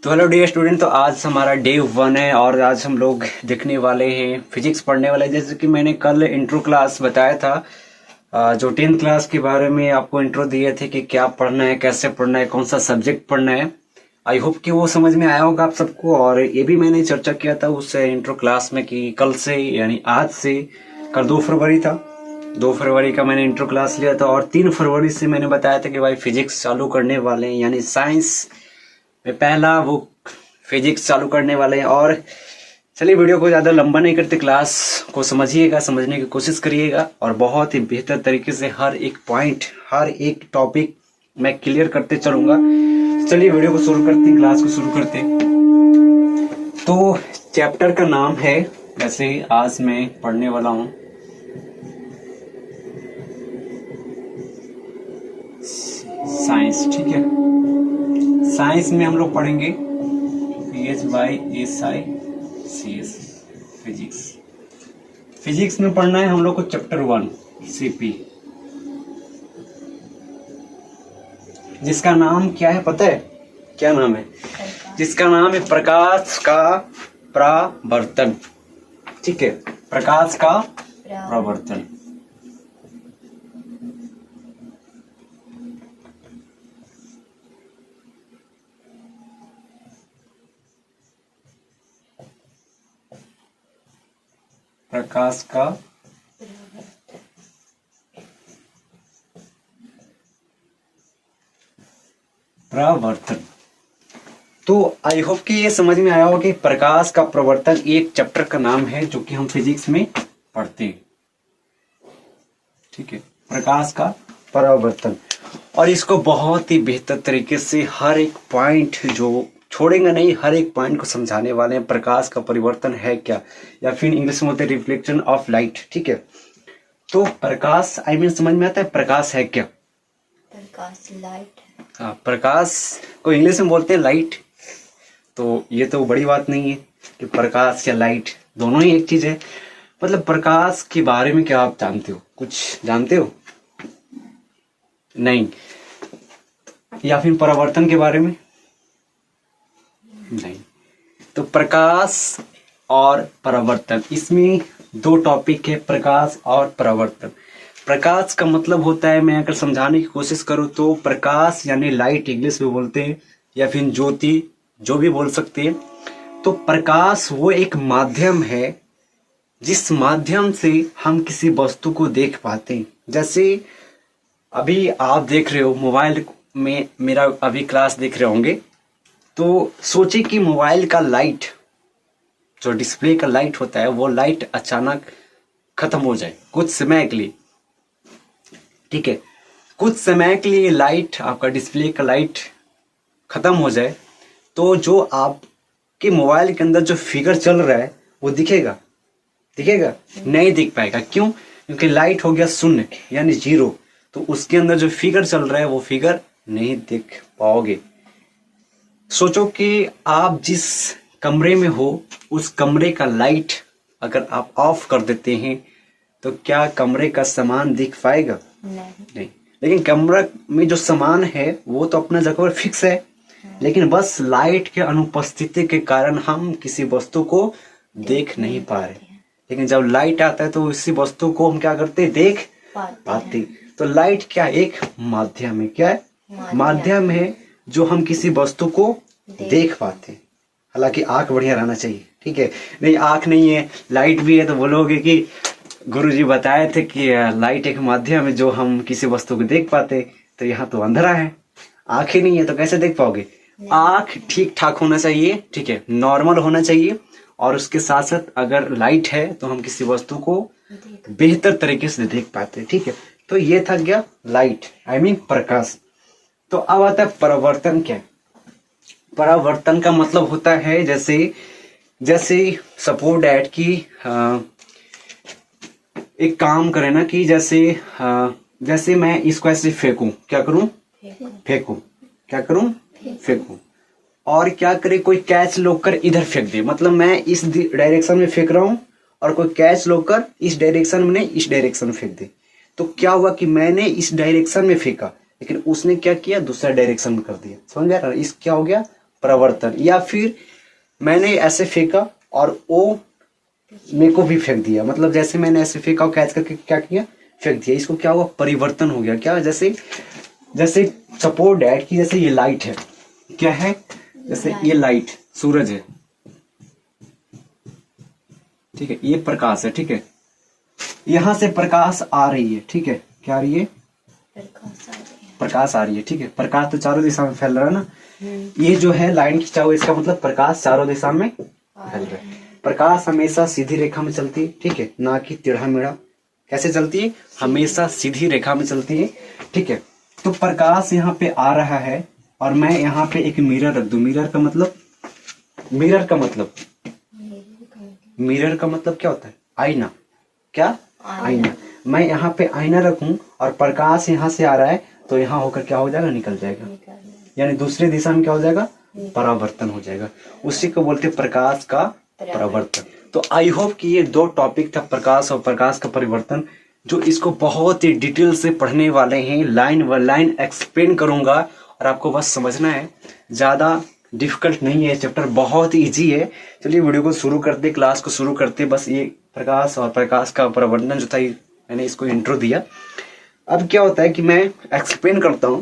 तो hello dear student, तो आज हमारा डे 1 है और आज हम लोग देखने वाले हैं फिजिक्स पढ़ने वाले हैं। जैसे कि मैंने कल इंट्रो क्लास बताया था, जो 10th क्लास के बारे में आपको इंट्रो दिए थे कि क्या पढ़ना है, कैसे पढ़ना है, कौन सा सब्जेक्ट पढ़ना है। आई होप कि वो समझ में आया होगा आप सबको। और ये भी मैंने चर्चा किया था उस इंट्रो क्लास में कि कल से यानी आज से, कल 2 फरवरी था, 2 फरवरी का मैंने इंट्रो क्लास लिया था और 3 फरवरी से मैंने बताया था कि भाई फिजिक्स चालू करने वाले हैं, यानी साइंस में पहला वो फिजिक्स चालू करने वाले हैं। और चलिए वीडियो को ज़्यादा लंबा नहीं करते, क्लास को समझिएगा, समझने की कोशिश करिएगा और बहुत ही बेहतर तरीके से हर एक पॉइंट, हर एक टॉपिक मैं क्लियर करते चलूँगा। चलिए वीडियो को शुरू करते हैं, क्लास को शुरू करते हैं। तो चैप्टर का नाम है, वैसे आज मैं पढ़ने वाला हूँ साइंस, ठीक है। साइंस में हम लोग पढ़ेंगे PHYSICS फिजिक्स। फिजिक्स में पढ़ना है हम लोग को चैप्टर 1 CP, जिसका नाम क्या है पता है? क्या नाम है? जिसका नाम है प्रकाश का परावर्तन, ठीक है। प्रकाश का परावर्तन। प्रकाश का परावर्तन। तो आई होप कि ये समझ में आया होगा कि प्रकाश का प्रवर्तन एक चैप्टर का नाम है जो कि हम फिजिक्स में पढ़ते हैं, ठीक है। प्रकाश का परावर्तन। और इसको बहुत ही बेहतर तरीके से हर एक पॉइंट जो छोड़ेंगे नहीं, हर एक पॉइंट को समझाने वाले हैं। प्रकाश का परिवर्तन है क्या, या फिर इंग्लिश में होते हैं रिफ्लेक्शन ऑफ लाइट, ठीक है। तो प्रकाश समझ में आता है प्रकाश है क्या? प्रकाश लाइट है। हाँ, प्रकाश को इंग्लिश में बोलते हैं लाइट। तो ये तो बड़ी बात नहीं है कि प्रकाश या लाइट दोनों ही एक चीज है। मतलब प्रकाश के बारे में क्या आप जानते हो? कुछ जानते हो? नहीं। या फिर परावर्तन के बारे में? नहीं। तो प्रकाश और परावर्तन, इसमें 2 टॉपिक है, प्रकाश और परावर्तन। प्रकाश का मतलब होता है, मैं अगर समझाने की कोशिश करूं तो प्रकाश यानी लाइट इंग्लिश में बोलते हैं, या फिर ज्योति, जो भी बोल सकते हैं। तो प्रकाश वो एक माध्यम है जिस माध्यम से हम किसी वस्तु को देख पाते हैं। जैसे अभी आप देख रहे हो मोबाइल में, मेरा अभी क्लास देख रहे होंगे, तो सोचिए कि मोबाइल का लाइट, जो डिस्प्ले का लाइट होता है, वो लाइट अचानक खत्म हो जाए कुछ समय के लिए, ठीक है। कुछ समय के लिए लाइट, आपका डिस्प्ले का लाइट खत्म हो जाए, तो जो आपके मोबाइल के अंदर जो फिगर चल रहा है वो दिखेगा? दिखेगा? नहीं दिख पाएगा। क्यों? क्योंकि लाइट हो गया शून्य यानी 0। तो उसके अंदर जो फिगर चल रहा है वो फिगर नहीं देख पाओगे। सोचो कि आप जिस कमरे में हो उस कमरे का लाइट अगर आप ऑफ कर देते हैं तो क्या कमरे का सामान दिख पाएगा? नहीं। लेकिन कमरा में जो सामान है वो तो अपना जगह पर फिक्स है, लेकिन बस लाइट के अनुपस्थिति के कारण हम किसी वस्तु को देख नहीं पा रहे। लेकिन जब लाइट आता है तो उसी वस्तु को हम क्या करते हैं? देख पाते। तो लाइट क्या? एक माध्यम है। क्या है? माध्यम है जो हम किसी वस्तु को देख पाते। हालांकि आंख बढ़िया रहना चाहिए, ठीक है। नहीं, आंख नहीं है, लाइट भी है, तो बोलोगे कि गुरुजी बताए थे कि लाइट एक माध्यम है जो हम किसी वस्तु को देख पाते, तो यहाँ तो अंधेरा है, आंख ही नहीं है, तो कैसे देख पाओगे? आंख ठीक ठाक होना चाहिए, ठीक है, नॉर्मल होना चाहिए। और उसके साथ साथ अगर लाइट है तो हम किसी वस्तु को बेहतर तरीके से देख पाते, ठीक है। तो ये था क्या? लाइट, प्रकाश। तो अब आता है परावर्तन। क्या? परावर्तन का मतलब होता है जैसे सपोज डैट की एक काम करे ना, कि जैसे मैं इसको ऐसे फेंकूं, क्या करूं? फेंकूं। क्या करूं? फेंकूं। और क्या करे, कोई कैच लोकर इधर फेंक दे, मतलब मैं इस डायरेक्शन में फेंक रहा हूं और कोई कैच लोकर इस डायरेक्शन में, इस डायरेक्शन में फेंक दे। तो क्या हुआ कि मैंने इस डायरेक्शन में फेंका, लेकिन उसने क्या किया? दूसरा डायरेक्शन में कर दिया। समझ आ रहा है? इस क्या हो गया? परावर्तन, या फिर मैंने ऐसे फेंका और वो मेरे को भी फेंक दिया, मतलब जैसे मैंने ऐसे फेंका और कैच करके क्या किया, फेंक दिया, इसको क्या हुआ, परिवर्तन हो गया। क्या, जैसे जैसे सपोज डैट की जैसे ये लाइट है, क्या है, जैसे ये लाइट सूरज है, ठीक है, ये प्रकाश है, ठीक है, यहां से प्रकाश आ रही है, ठीक है, क्या आ रही है, प्रकाश आ रही है। प्रकाश आ रही है, ठीक है, प्रकाश तो चारों दिशा में फैल रहा है ना, ये जो है लाइन खींचा हुआ, इसका मतलब प्रकाश चारों दिशा में फैल रहा है। प्रकाश हमेशा सीधी रेखा में चलती है, ठीक है, ना कि टेढ़ा मेढ़ा। कैसे चलती है, हमेशा सीधी रेखा में चलती है, ठीक है। तो प्रकाश यहाँ पे आ रहा है और मैं यहाँ पे एक मिरर रख दूं, मिरर का मतलब, मिरर का मतलब, मिरर का मतलब क्या होता है, आईना, क्या, आईना। मैं यहाँ पे आईना रखूं और प्रकाश यहाँ से आ रहा है, तो यहाँ होकर क्या हो जाएगा, निकल जाएगा, यानी दूसरे दिशा में क्या हो जाएगा, परावर्तन हो जाएगा। उसी को बोलते हैं प्रकाश का परावर्तन। तो आई होप कि ये दो टॉपिक था, प्रकाश और प्रकाश का परिवर्तन, जो इसको बहुत ही डिटेल से पढ़ने वाले हैं, लाइन व लाइन एक्सप्लेन करूंगा और आपको बस समझना है, ज्यादा डिफिकल्ट नहीं है, चैप्टर बहुत इजी है। चलिए वीडियो को शुरू करते, क्लास को शुरू करते। बस ये प्रकाश और प्रकाश का परिवर्तन जो था, मैंने इसको इंट्रो दिया। अब क्या होता है कि मैं एक्सप्लेन करता हूं,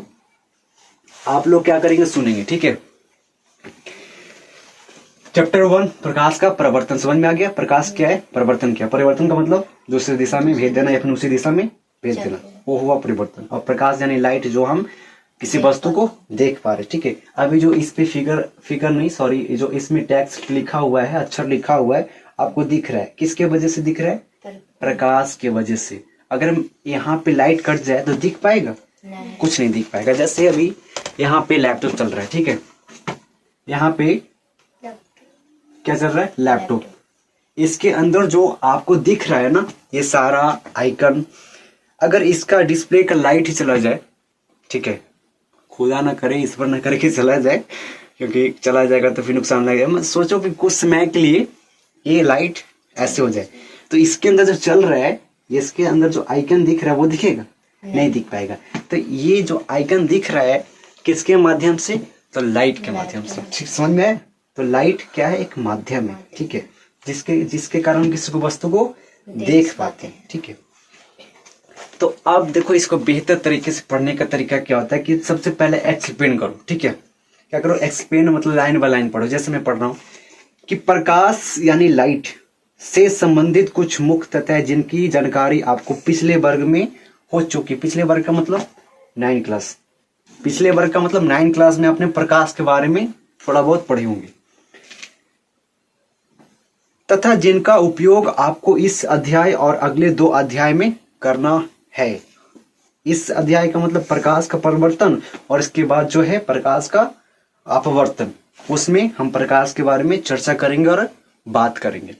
आप लोग क्या करेंगे, सुनेंगे, ठीक है। चैप्टर 1 प्रकाश का परिवर्तन समझ में आ गया। प्रकाश क्या है, परिवर्तन क्या है, परिवर्तन का मतलब दूसरी दिशा में भेज देना या फिर उसी दिशा में भेज देना, वो हुआ परिवर्तन। और प्रकाश यानी लाइट, जो हम किसी वस्तु को देख पा रहे, ठीक है। अभी जो इस पे फिगर नहीं, सॉरी, जो इसमें टेक्स्ट लिखा हुआ है, अक्षर लिखा हुआ है, आपको दिख रहा है, किसके वजह से दिख रहा है, प्रकाश के वजह से। अगर यहाँ पे लाइट कट जाए तो दिख पाएगा, कुछ नहीं दिख पाएगा। जैसे अभी यहाँ पे लैपटॉप चल रहा है, ठीक है, यहाँ पे क्या चल रहा है, लैपटॉप। इसके अंदर जो आपको दिख रहा है ना, ये सारा आइकन, अगर इसका डिस्प्ले का लाइट ही चला जाए, ठीक है, खुदा ना करे, ईश्वर ना करे कि चला जाए, क्योंकि चला जाएगा तो फिर नुकसान लगेगा। मैं सोचो कि कुछ समय के लिए ये लाइट ऐसे हो जाए, तो इसके अंदर जो चल रहा है, इसके अंदर जो आइकन दिख रहा है वो दिखेगा, नहीं दिख पाएगा। तो ये जो आइकन दिख रहा है किसके माध्यम से, तो लाइट के माध्यम से, ठीक, समझ में आया। तो लाइट क्या है, एक माध्यम है, ठीक है, जिसके कारण किसी को वस्तु को देख पाते हैं, ठीक है। तो अब देखो, इसको बेहतर तरीके से पढ़ने का तरीका क्या होता है कि सबसे पहले एक्सप्लेन करो, ठीक है। क्या करो, एक्सप्लेन मतलब लाइन बाय लाइन पढ़ो। जैसे मैं पढ़ रहा हूं कि प्रकाश यानी लाइट से संबंधित कुछ मुख्य तथ्य है जिनकी जानकारी आपको पिछले वर्ग में हो चुकी। पिछले वर्ग का मतलब 9 क्लास, पिछले वर्ग का मतलब 9 क्लास में आपने प्रकाश के बारे में थोड़ा बहुत पढ़े होंगे, तथा जिनका उपयोग आपको इस अध्याय और अगले 2 अध्याय में करना है। इस अध्याय का मतलब प्रकाश का परिवर्तन, और इसके बाद जो है प्रकाश का अपवर्तन, उसमें हम प्रकाश के बारे में चर्चा करेंगे और बात करेंगे।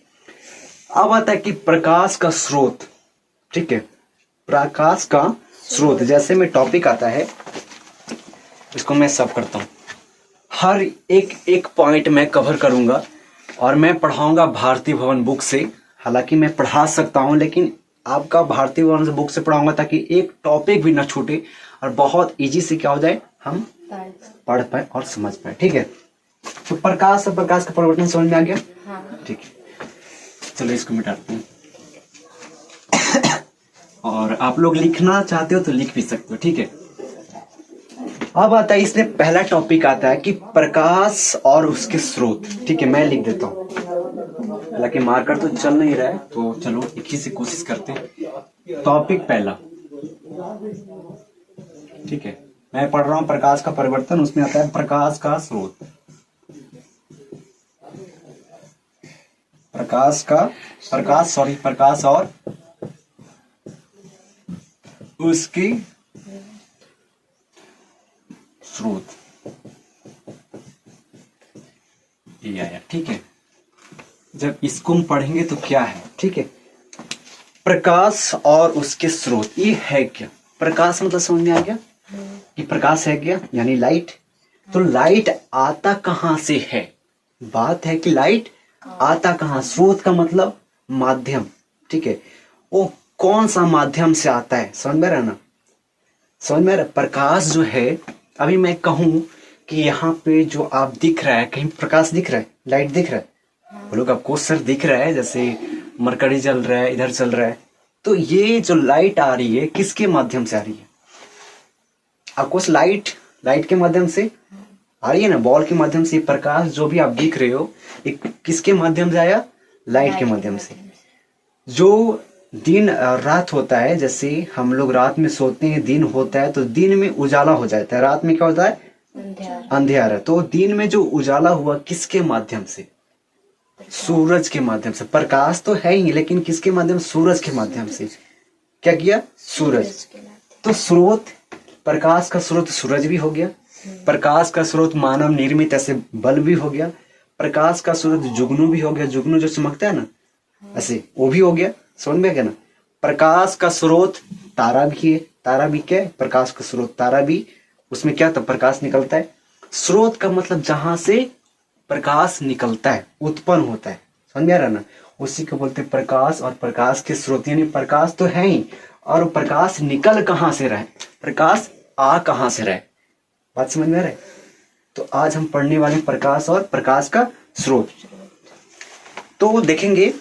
अब आता है कि प्रकाश का स्रोत, ठीक है, प्रकाश का स्रोत। जैसे में टॉपिक आता है, इसको मैं सब करता हूं, हर एक पॉइंट मैं कवर करूंगा और मैं पढ़ाऊंगा भारती भवन बुक से। हालांकि मैं पढ़ा सकता हूं, लेकिन आपका भारती भवन से बुक से पढ़ाऊंगा ताकि एक टॉपिक भी ना छूटे और बहुत इजी से क्या हो जाए, हम पढ़ पाए और समझ पाए, ठीक है। तो प्रकाश और प्रकाश का परिवर्तन समझ में आ गया, हाँ। ठीक है। चलो इसको मिटाते हैं और आप लोग लिखना चाहते हो तो लिख भी सकते हो, ठीक है। अब आता है, इसमें पहला टॉपिक आता है कि प्रकाश और उसके स्रोत, ठीक है। मैं लिख देता हूँ, हालांकि मार्कर तो चल नहीं रहा है, तो चलो एक ही से कोशिश करते हैं। टॉपिक पहला, ठीक है, मैं पढ़ रहा हूं प्रकाश का परिवर्तन, उसमें आता है प्रकाश का स्रोत। प्रकाश और उसकी स्रोत, ये आया, ठीक है। जब इसको हम पढ़ेंगे तो क्या है, ठीक है, प्रकाश और उसके स्रोत, ये है क्या। प्रकाश मतलब समझ में आ गया कि प्रकाश है क्या, यानी लाइट। तो लाइट आता कहां से है, बात है कि लाइट आता कहां, स्रोत का मतलब माध्यम, ठीक है, वो कौन सा माध्यम से आता है, समझ में रहा ना, समझ में रहा। प्रकाश जो है, अभी मैं कहूं कि यहाँ पे जो आप दिख रहा है, कहीं प्रकाश दिख रहा है, लाइट दिख रहा है, वो लोग आपको सर दिख रहा है, जैसे मरकरी जल रहा है, इधर चल रहा है, तो ये जो लाइट आ रही है किसके माध्यम से आ रही है? आपको लाइट के माध्यम से आ रही है ना, बॉल के माध्यम से। प्रकाश जो भी आप दिख रहे हो ये किसके माध्यम से आया? लाइट के माध्यम से। जो दिन रात होता है, जैसे हम लोग रात में सोते हैं, दिन होता है तो दिन में उजाला हो जाता है, रात में क्या होता है? अंधेरा। तो दिन में जो उजाला हुआ किसके माध्यम से? सूरज के माध्यम से। प्रकाश तो है ही, लेकिन किसके माध्यम? सूरज के माध्यम से। क्या किया? सूरज। तो स्रोत, प्रकाश का स्रोत सूरज भी हो गया, प्रकाश का स्रोत मानव निर्मित ऐसे बल्ब भी हो गया, प्रकाश का स्रोत जुगनू भी हो गया, जुगनू जो चमकता है ना ऐसे, वो भी हो गया। समझ में गया ना? प्रकाश का स्रोत तारा भी है, तारा भी क्या है? प्रकाश का स्रोत तारा भी, उसमें क्या था? प्रकाश निकलता है। स्रोत का मतलब जहां से प्रकाश निकलता है, उत्पन्न होता है। समझ में आ रहा ना? उसी को बोलते हैं प्रकाश। और प्रकाश के स्रोत, यानी प्रकाश तो है ही, और प्रकाश निकल कहां से रहा है? प्रकाश आ कहां से रहा है? बात समझ में आ रहा है? तो आज हम पढ़ने वाले प्रकाश और प्रकाश का स्रोत। तो देखेंगे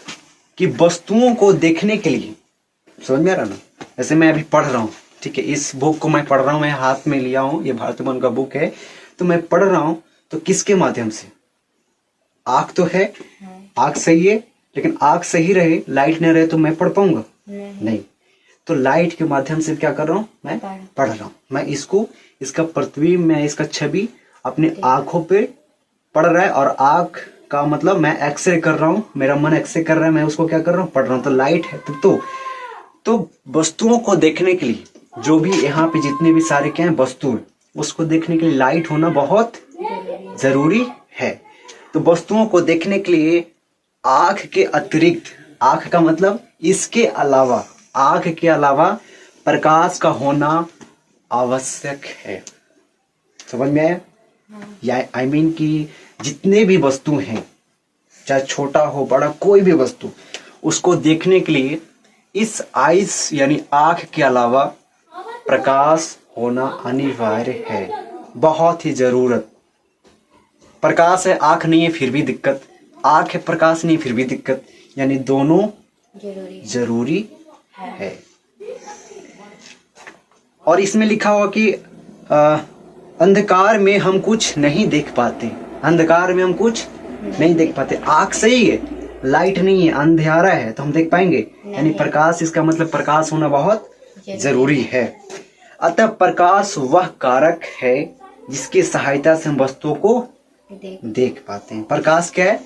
कि वस्तुओं को देखने के लिए, समझ में आ रहा ना? जैसे मैं अभी पढ़ रहा हूँ, ठीक है, इस बुक को मैं पढ़ रहा हूँ, मैं हाथ में लिया हूँ, ये भारतीय का बुक है, तो मैं पढ़ रहा हूँ, तो किसके माध्यम से? आंख तो है, आंख सही है, लेकिन आंख सही रहे, लाइट नहीं रहे तो मैं पढ़ पाऊंगा? नहीं। तो लाइट के माध्यम से क्या कर रहा हूँ? मैं पढ़ रहा हूँ। मैं इसको, इसका प्रतिबिंब, मैं इसका छवि अपने आंखों पे पढ़ रहा है, और आंख का मतलब मैं एक्सरे कर रहा हूँ, मेरा मन एक्सरे कर रहा है, मैं उसको क्या कर रहा हूँ? पढ़ रहा हूँ। तो लाइट है। तो वस्तुओं को देखने के लिए, जो भी यहाँ पे जितने भी सारे क्या है वस्तु है, उसको देखने के लिए लाइट होना बहुत जरूरी है। तो वस्तुओं को देखने के लिए आंख के अतिरिक्त, आंख का मतलब इसके अलावा, आंख के अलावा प्रकाश का होना आवश्यक है। समझ में आया? या आई मीन कि जितने भी वस्तु हैं, चाहे छोटा हो बड़ा, कोई भी वस्तु, उसको देखने के लिए इस आइस यानी आंख के अलावा प्रकाश होना अनिवार्य है, बहुत ही जरूरत। प्रकाश है, आंख नहीं है फिर भी दिक्कत, आंख है प्रकाश नहीं फिर भी दिक्कत, यानी दोनों जरूरी है। और इसमें लिखा हुआ कि अंधकार में हम कुछ नहीं देख पाते, अंधकार में हम कुछ नहीं देख पाते। आंख सही है, लाइट नहीं है, अंधेरा है, तो हम देख पाएंगे? यानी प्रकाश, इसका मतलब प्रकाश होना बहुत जरूरी है। अतः प्रकाश वह कारक है जिसकी सहायता से हम वस्तुओं को देख पाते हैं। प्रकाश क्या है?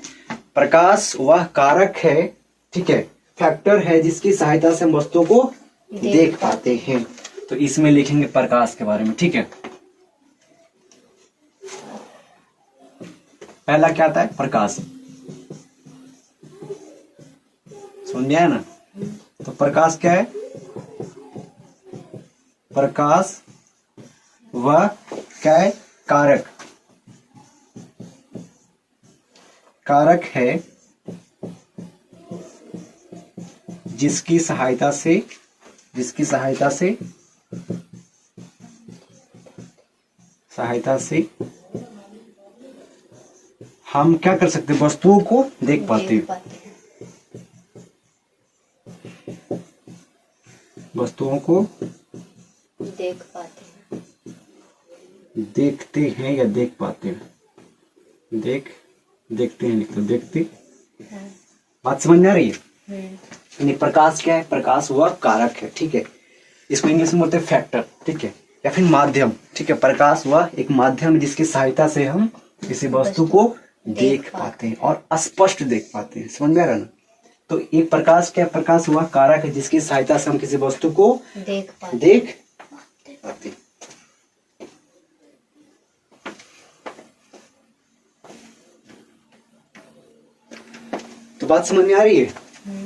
प्रकाश वह कारक है, ठीक है, फैक्टर है, जिसकी सहायता से हम वस्तुओं को देख पाते हैं। तो इसमें लिखेंगे प्रकाश के बारे में, ठीक है। पहला क्या आता है? प्रकाश। समझ में आया ना? तो प्रकाश क्या है? प्रकाश वह क्या है? कारक, कारक है जिसकी सहायता से, जिसकी सहायता से हम क्या कर सकते हैं? वस्तुओं को देख पाते हैं, वस्तुओं को देख पाते हैं, देखते हैं या देख पाते हैं? देखते हैं, लिख दो, देखते। बात समझ में आ रही है? यानी प्रकाश क्या है? प्रकाश वह कारक है, ठीक है, इसको इंग्लिश में बोलते हैं फैक्टर, ठीक है, या फिर माध्यम, ठीक है। प्रकाश वह एक माध्यम जिसकी सहायता से हम किसी वस्तु को देख पाते हैं और स्पष्ट देख पाते हैं। समझ में आ रहा ना? तो एक प्रकाश क्या? प्रकाश वह कारक है जिसकी सहायता से हम किसी वस्तु को देख पाते हैं। तो बात समझ में आ रही है?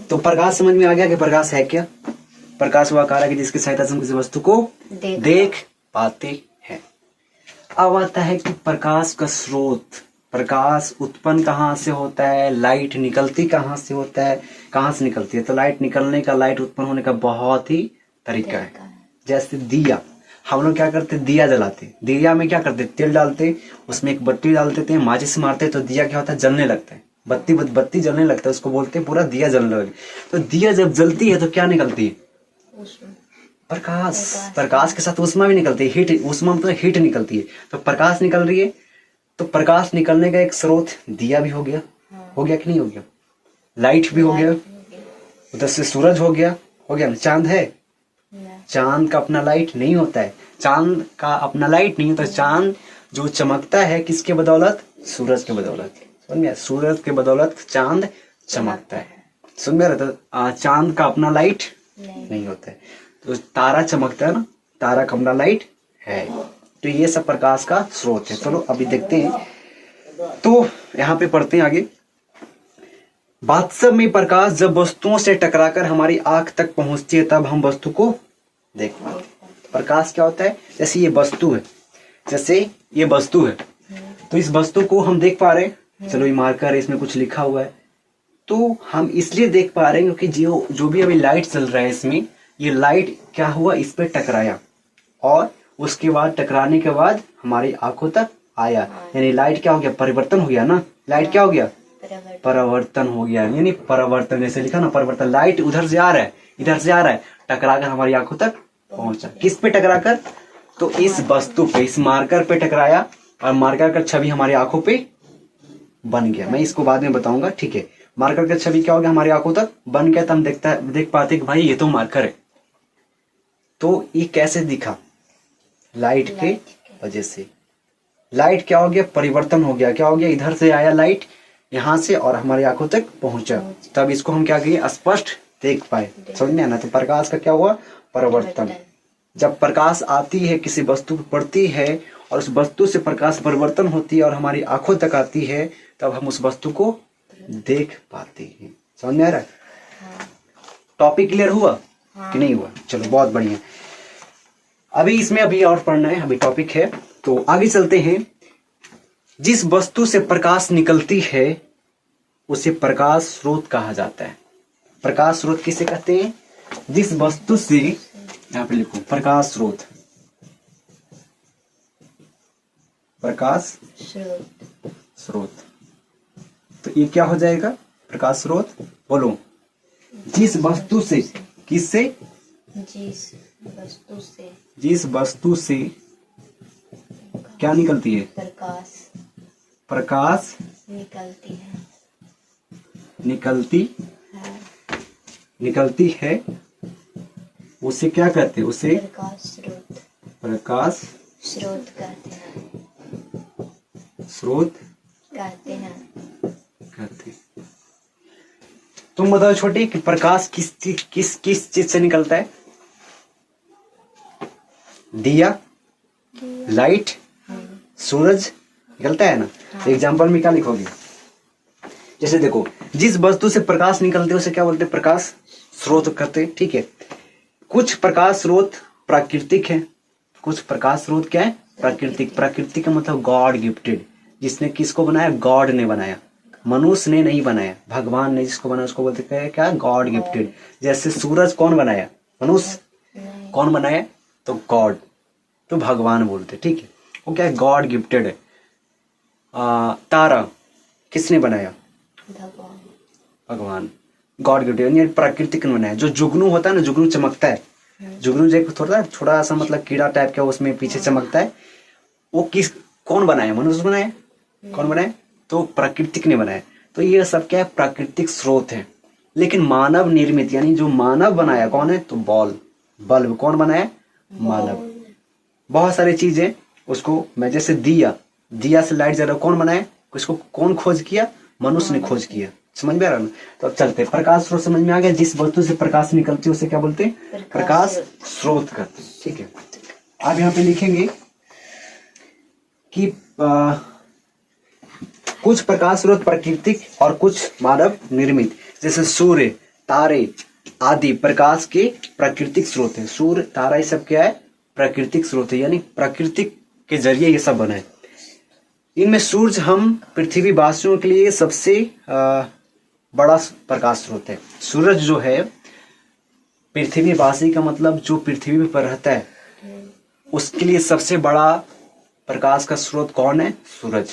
तो प्रकाश समझ में आ गया कि प्रकाश है क्या? प्रकाश वह कारक है जिसकी सहायता से हम किसी वस्तु को देख पाते हैं। अब आता है कि प्रकाश का स्रोत। प्रकाश उत्पन्न कहाँ से होता है? लाइट निकलती कहाँ से होता है? कहाँ से निकलती है? तो लाइट निकलने का, लाइट उत्पन्न होने का बहुत ही तरीका है। जैसे दिया, हम लोग क्या करते, दिया जलाते, दिया में क्या करते, तेल डालते, उसमें एक बत्ती डाल देते हैं, माचिस मारते तो दिया क्या होता है, जलने लगता है, बत्ती जलने लगता है, उसको बोलते हैं पूरा दिया जलने लगे। तो दिया जब जलती है तो क्या निकलती है, प्रकाश। प्रकाश के साथ ऊष्मा भी निकलती है, हीट, ऊष्मा मतलब हीट निकलती है। तो प्रकाश निकल रही है, तो प्रकाश निकलने का एक स्रोत दिया भी हो गया, हो गया कि नहीं हो गया, लाइट भी हो गया, उधर से सूरज हो गया ना। चांद है, चांद का अपना लाइट नहीं होता है, चांद का अपना लाइट नहीं होता। चांद जो चमकता है किसके बदौलत, सूरज के बदौलत, समझ में, सूरज के बदौलत चांद चमकता है, समझ में। तो चांद का अपना लाइट नहीं होता है, तो तारा चमकता है ना, तारा का अपना लाइट है। तो ये सब प्रकाश का स्रोत है। चलो अभी देखते हैं, तो यहाँ पे पढ़ते हैं आगे। वास्तव में प्रकाश जब वस्तुओं से टकराकर हमारी आंख तक पहुंचती है तब हम वस्तु को देख पाते हैं। प्रकाश क्या होता है, जैसे ये वस्तु है, जैसे ये वस्तु है, तो इस वस्तु को हम देख पा रहे हैं। चलो ये मार्कर है, इसमें कुछ लिखा हुआ है, तो हम इसलिए देख पा रहे हैं क्योंकि जो भी अभी लाइट चल रहा है इसमें, ये लाइट क्या हुआ, इस पे टकराया और उसके बाद टकराने के बाद हमारी आंखों तक आया, यानी लाइट क्या हो गया, परिवर्तन हो गया ना। लाइट क्या हो गया, परिवर्तन हो गया, यानी परिवर्तन, जैसे लिखा ना परिवर्तन, लाइट उधर से आ रहा है, इधर से आ रहा है, टकराकर हमारी आंखों तक पहुंचा। किस पे टकराकर, तो इस वस्तु पे, इस मार्कर पे टकराया और मार्कर का छवि हमारी आंखों पे बन गया। मैं इसको बाद में बताऊंगा, ठीक है। मार्कर का छवि क्या हो गया, हमारी आंखों तक बन गया, तो हम देख पाते कि भाई ये तो मार्कर है। तो ये कैसे दिखा, लाइट के वजह से। लाइट क्या हो गया, परिवर्तन हो गया, क्या हो गया, इधर से आया लाइट यहाँ से और हमारी आंखों तक पहुंचा, तब इसको हम क्या किए, स्पष्ट देख पाए, समझ में आना। तो प्रकाश का क्या हुआ, परिवर्तन। जब प्रकाश आती है, किसी वस्तु पर पड़ती है और उस वस्तु से प्रकाश परिवर्तन होती है और हमारी आंखों तक आती है, तब हम उस वस्तु को देख पाते हैं। समझ में आ रहा है, टॉपिक क्लियर हुआ कि नहीं हुआ, चलो बहुत बढ़िया। अभी इसमें अभी और पढ़ना है, अभी टॉपिक है, तो आगे चलते हैं। जिस वस्तु से प्रकाश निकलती है उसे प्रकाश स्रोत कहा जाता है। प्रकाश स्रोत किसे कहते हैं, जिस वस्तु से, यहां पे लिखो प्रकाश स्रोत, प्रकाश स्रोत। तो ये क्या हो जाएगा, प्रकाश स्रोत, बोलो, जिस वस्तु से, किससे, जिस वस्तु से क्या निकलती है, प्रकाश निकलती है, उसे क्या कहते हैं, उसे प्रकाश स्रोत कहते हैं। तुम बताओ छोटी कि प्रकाश किस चीज से निकलता है, दिया, लाइट, सूरज निकलता है ना। एग्जाम्पल में क्या लिखोगे, जैसे देखो, जिस वस्तु से प्रकाश निकलते है उसे क्या बोलते हैं, प्रकाश स्रोत कहते हैं, ठीक है। कुछ प्रकाश स्रोत प्राकृतिक है, कुछ प्रकाश स्रोत क्या है, प्राकृतिक। प्राकृतिक का मतलब गॉड गिफ्टेड, जिसने किसको बनाया, गॉड ने बनाया, मनुष्य ने नहीं बनाया, भगवान ने जिसको बनाया उसको बोलते हैं क्या, गॉड गिफ्टेड। जैसे सूरज कौन बनाया, मनुष्य, कौन बनाया, तो गॉड, तो भगवान बोलते, ठीक है, वो क्या है, गॉड गिफ्टेड है। तारा किसने बनाया, भगवान, गॉड गिफ्टेड, यानी प्राकृतिक ने बनाया। जो जुगनू होता है ना, जुगनू चमकता है, जुगनू जो थोड़ा सा मतलब कीड़ा टाइप का उसमें पीछे चमकता है, वो कौन बनाया, मनुष्य बनाया, कौन बनाया, तो प्राकृतिक ने बनाया। तो ये सब क्या है, प्राकृतिक स्रोत है। लेकिन मानव निर्मित, यानी जो मानव बनाया कौन है, तो बल्ब कौन बनाया, मानव। बहुत सारी चीजें, उसको मैं जैसे दिया से लाइट जला, कौन बनाया, उसको कौन खोज किया, मनुष्य ने खोज किया। समझ में आ रहा है ना। तो अब चलते हैं, प्रकाश स्रोत समझ में आ गया, जिस वस्तु से प्रकाश निकलती है उसे क्या बोलते हैं, प्रकाश स्रोत कहते हैं, ठीक है। अब यहाँ पे लिखेंगे कि कुछ प्रकाश स्रोत प्राकृतिक और कुछ मानव निर्मित। जैसे सूर्य, तारे आदि प्रकाश के प्राकृतिक स्रोत है। सूर्य, तारा, ये सब क्या है, प्राकृतिक स्रोत है, यानी प्राकृतिक के जरिए ये सब बना है। इनमें सूर्य हम पृथ्वी वासियों के लिए सबसे बड़ा प्रकाश स्रोत है। सूरज जो है पृथ्वीवासी का मतलब जो पृथ्वी पर रहता है उसके लिए सबसे बड़ा प्रकाश का स्रोत कौन है? सूरज।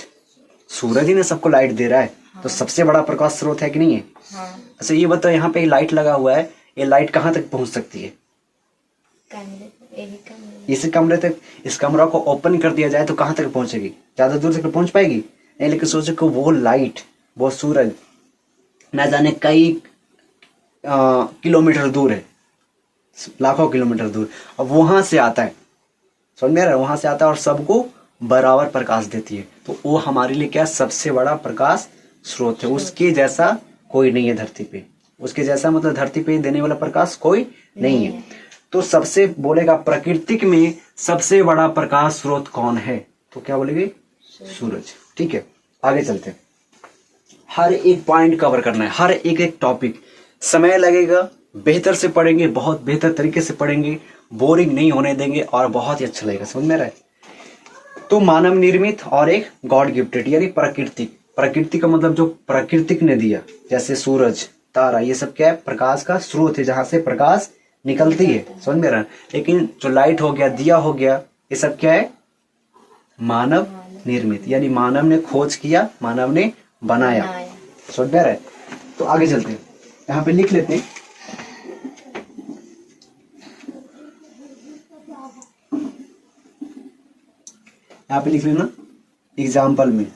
सूरज ही ने सबको लाइट दे रहा है, तो सबसे बड़ा प्रकाश स्रोत है कि नहीं है? हाँ। अच्छा ये बताओ, यहाँ पे लाइट लगा हुआ है, ये लाइट कहाँ तक पहुंच सकती है? कमरे, यही कमरे। इस कमरे तक। इस कमरा को ओपन कर दिया जाए तो कहाँ तक पहुंचेगी? ज्यादा दूर तक पहुंच पाएगी नहीं, लेकिन सोचो कि वो लाइट, वो सूरज न जाने कई किलोमीटर दूर है, लाखों किलोमीटर दूर, अब वहां से आता है, समझ में आ रहा है? वहां से आता है और सबको बराबर प्रकाश देती है, तो वो हमारे लिए क्या सबसे बड़ा प्रकाश स्रोत है। उसके जैसा कोई नहीं है धरती पे, उसके जैसा मतलब धरती पे देने वाला प्रकाश कोई नहीं है। तो सबसे बोलेगा प्राकृतिक में सबसे बड़ा प्रकाश स्रोत कौन है, तो क्या बोलेंगे? सूरज। ठीक है, आगे चलते हैं। हर एक पॉइंट कवर करना है, हर एक एक टॉपिक। समय लगेगा, बेहतर से पढ़ेंगे, बहुत बेहतर तरीके से पढ़ेंगे, बोरिंग नहीं होने देंगे और बहुत ही अच्छा लगेगा, समझ में आ रहा है? तो मानव निर्मित और एक गॉड गिफ्टेड यानी प्राकृतिक। प्रकृति का मतलब जो प्राकृतिक ने दिया, जैसे सूरज, तारा, ये सब क्या है? प्रकाश का स्रोत है, जहां से प्रकाश निकलती है, समझ में आ रहा है? लेकिन जो लाइट हो गया, दिया हो गया, ये सब क्या है? मानव निर्मित, यानी मानव ने खोज किया, मानव ने बनाया, समझ में आ रहा है? तो आगे चलते हैं, यहाँ पे लिख लेते हैं। यहाँ पे लिख लेना एग्जाम्पल में,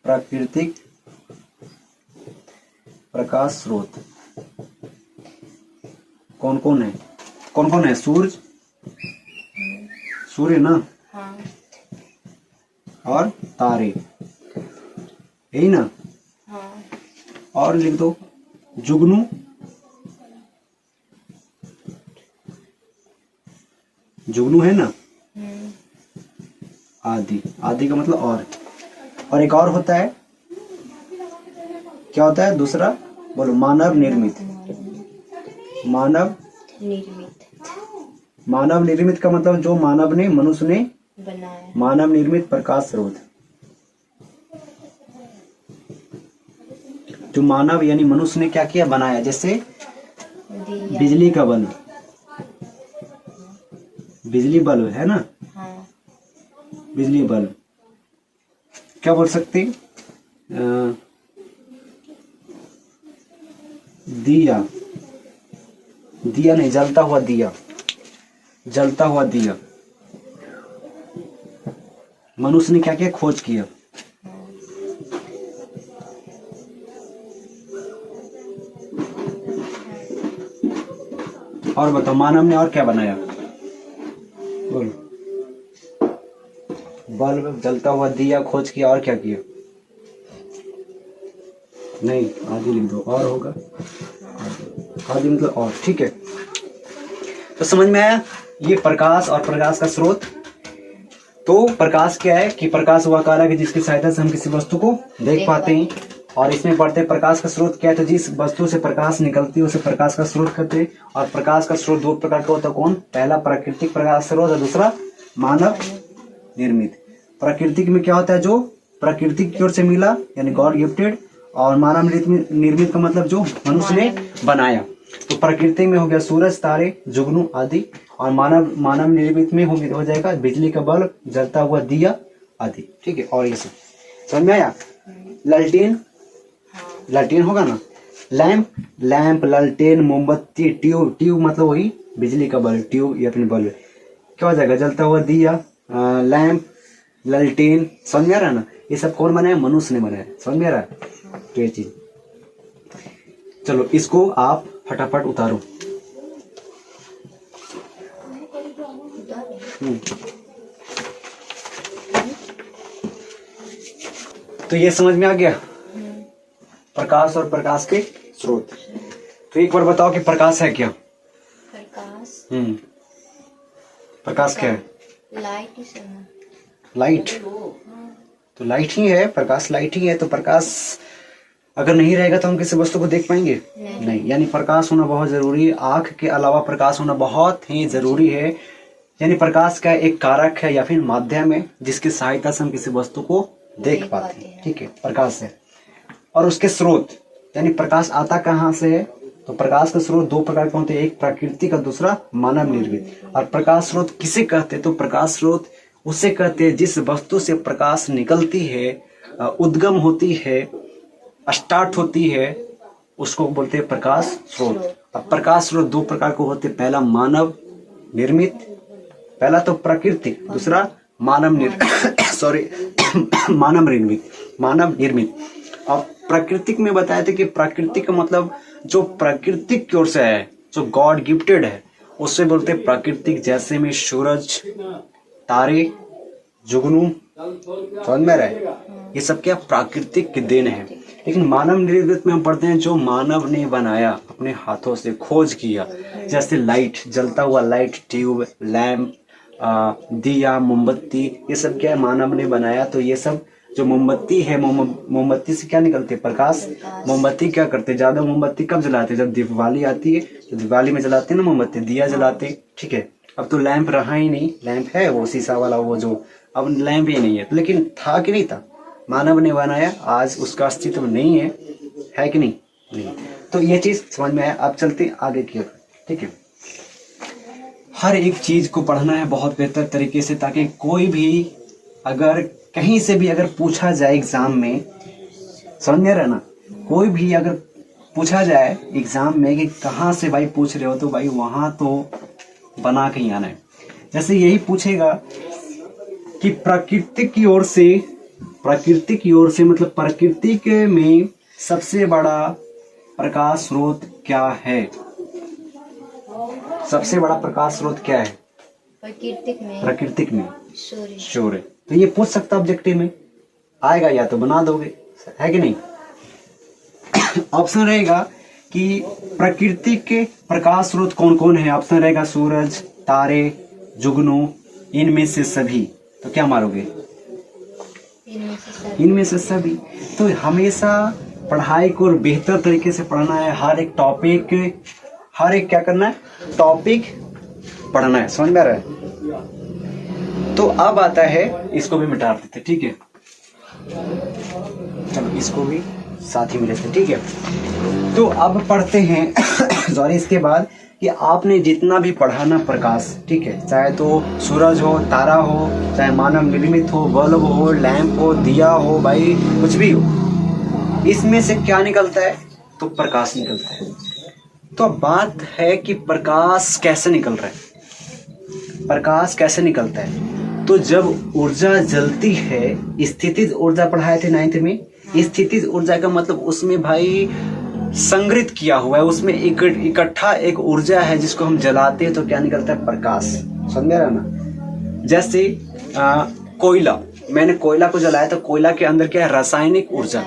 प्राकृतिक प्रकाश स्रोत कौन कौन है? कौन कौन है? सूरज, सूर्य ना, हाँ। और तारे, यही ना? हाँ। और लिख दो जुगनू, जुगनू है ना, आदि। आदि का मतलब और एक और होता है, क्या होता है दूसरा? बोलो। मानव निर्मित। मानव निर्मित, मानव निर्मित का मतलब जो मानव ने, मनुष्य ने बनाया। मानव निर्मित प्रकाश स्रोत, जो मानव यानी मनुष्य ने क्या किया? बनाया। जैसे दिया। बिजली का बल्ब, बिजली बल्ब है ना, हाँ। बिजली बल्ब। क्या बोल सकते? दिया, दिया नहीं, जलता हुआ दिया, जलता हुआ दिया। मनुष्य ने क्या किया? खोज किया। और बताओ, मानव ने और क्या बनाया? बोलो। बल्ब, जलता हुआ दिया, खोज किया, और क्या किया? नहीं, आदि लिख दो, और होगा आदि मतलब और। ठीक है, तो समझ में आया ये प्रकाश और प्रकाश का स्रोत। तो प्रकाश क्या है कि प्रकाश वह कारक है जिसकी सहायता से हम किसी वस्तु को देख पाते हैं। और इसमें पढ़ते हैं प्रकाश का स्रोत क्या है, तो जिस वस्तु से प्रकाश निकलती है उसे प्रकाश का स्रोत कहते हैं। और प्रकाश का स्रोत दो प्रकार का होता है, कौन? पहला प्राकृतिक प्रकाश स्रोत और दूसरा मानव निर्मित। प्राकृतिक में क्या होता है? जो प्रकृति की ओर से मिला यानी गॉड गिफ्टेड, और मानव निर्मित का मतलब जो मनुष्य ने बनाया। तो प्रकृति में हो गया सूरज, तारे, जुगनू आदि, और मानव निर्मित में हो जाएगा बिजली का बल्ब, जलता हुआ दिया आदि। ठीक है, और ये सब समझ में आया? लालटेन, लालटेन होगा ना, लैंप, लैंप, लालटेन, मोमबत्ती, ट्यूब, ट्यूब मतलब वही बिजली का बल्ब, ट्यूब या फिर बल्ब। क्या हो जाएगा? जलता हुआ दिया, लैंप, लालटेन। समझ में आ रहा है ना? ये सब कौन बनाया? मनुष्य ने बनाया। समझ में आ रहा है? तो ये चीज, चलो इसको आप फटाफट उतारो। तो ये समझ में आ गया प्रकाश और प्रकाश के स्रोत। तो एक बार बताओ कि प्रकाश है क्या? प्रकाश, प्रकाश क्या है? लाइट ही सुना। लाइट, तो लाइट ही है, प्रकाश लाइट ही है। तो प्रकाश अगर नहीं रहेगा तो हम किसी वस्तु को देख पाएंगे? नहीं। यानी प्रकाश होना बहुत जरूरी है। आंख के अलावा प्रकाश होना बहुत ही जरूरी है। यानी प्रकाश का एक कारक है या फिर माध्यम है जिसकी सहायता से हम किसी वस्तु को देख पाते हैं। ठीक है, प्रकाश है। और उसके स्रोत यानी प्रकाश आता कहाँ से है? तो प्रकाश का स्रोत दो प्रकार के होते हैं, एक प्राकृतिक और दूसरा मानव निर्मित। और प्रकाश स्रोत किसे कहते हैं? तो प्रकाश स्रोत उसे कहते हैं जिस वस्तु से प्रकाश निकलती है, उद्गम होती है, स्टार्ट होती है, उसको बोलते हैं प्रकाश स्रोत। अब प्रकाश स्रोत दो प्रकार के होते हैं, पहला मानव निर्मित, पहला तो प्राकृतिक, दूसरा मानव निर्मित सॉरी मानव निर्मित। अब प्राकृतिक में बताए थे कि प्राकृतिक का मतलब जो प्राकृतिक की ओर से है, जो गॉड गिफ्टेड है, उससे बोलते हैं प्राकृतिक। जैसे में सूरज, तारे, जुगनू, समझ में रहे, ये सब क्या प्राकृतिक की देन है। लेकिन मानव निर्मित में हम पढ़ते हैं जो मानव ने बनाया, अपने हाथों से खोज किया, जैसे लाइट, जलता हुआ लाइट, ट्यूब, लैंप, दिया, मोमबत्ती, ये सब क्या है? मानव ने बनाया। तो ये सब जो मोमबत्ती है, मोमबत्ती से क्या निकलते हैं? प्रकाश। मोमबत्ती क्या करते हैं? ज्यादा मोमबत्ती कब जलाते हैं? जब दिवाली आती है तो दिवाली में जलाते हैं ना मोमबत्ती, दिया जलाते, ठीक है। अब तो लैंप रहा ही नहीं, लैंप है वो शीशा वाला, वो जो अब लैंप ही नहीं है, लेकिन था कि नहीं था? मानव ने बनाया, आज उसका अस्तित्व नहीं है कि नहीं? नहीं। तो ये चीज समझ में आया। अब चलते आगे की ओर, ठीक है। हर एक चीज को पढ़ना है बहुत बेहतर तरीके से, ताकि कोई भी अगर कहीं से भी अगर पूछा जाए एग्जाम में, समझ में रहा ना, कोई भी अगर पूछा जाए एग्जाम में कि कहाँ से भाई पूछ रहे हो, तो भाई वहां तो बना के ही आना है। जैसे यही पूछेगा कि प्राकृतिक की ओर से मतलब प्रकृति के में सबसे बड़ा प्रकाश स्रोत क्या है? सबसे बड़ा प्रकाश स्रोत क्या है? प्राकृतिक में सूर्य। तो ये पूछ सकता ऑब्जेक्टिव में आएगा, या तो बना दोगे, है कि नहीं? ऑप्शन रहेगा कि प्रकृति के प्रकाश स्रोत कौन कौन है। ऑप्शन रहेगा सूरज, तारे, जुगनू, इनमें से सभी। तो क्या मारोगे? इनमें से सभी। तो हमेशा पढ़ाई को बेहतर तरीके से पढ़ना है। हर एक क्या करना है? टॉपिक पढ़ना है। समझ में आ रहा है? तो अब आता है, इसको भी मिटा देते, ठीक है। चलो इसको भी साथ ही में लेते, ठीक है। तो अब पढ़ते हैं सॉरी, इसके बाद कि आपने जितना भी पढ़ा ना प्रकाश, ठीक है, चाहे तो सूरज हो, तारा हो, चाहे मानव निर्मित हो, बल्ब हो, लैंप हो, दिया हो, भाई कुछ भी हो, इसमें से क्या निकलता है? तो प्रकाश निकलता है। तो अब बात है कि प्रकाश कैसे निकल रहा है? प्रकाश कैसे निकलता है? तो जब ऊर्जा जलती है, स्थितिज ऊर्जा पढ़ाए थे 9th में। स्थितिज ऊर्जा का मतलब उसमें भाई संग्रहित किया हुआ है, उसमें इकट्ठा एक ऊर्जा है जिसको हम जलाते हैं, तो क्या निकलता है? प्रकाश। समझ रहा ना? जैसे कोयला, मैंने कोयला को जलाया तो कोयला के अंदर क्या है? रासायनिक ऊर्जा,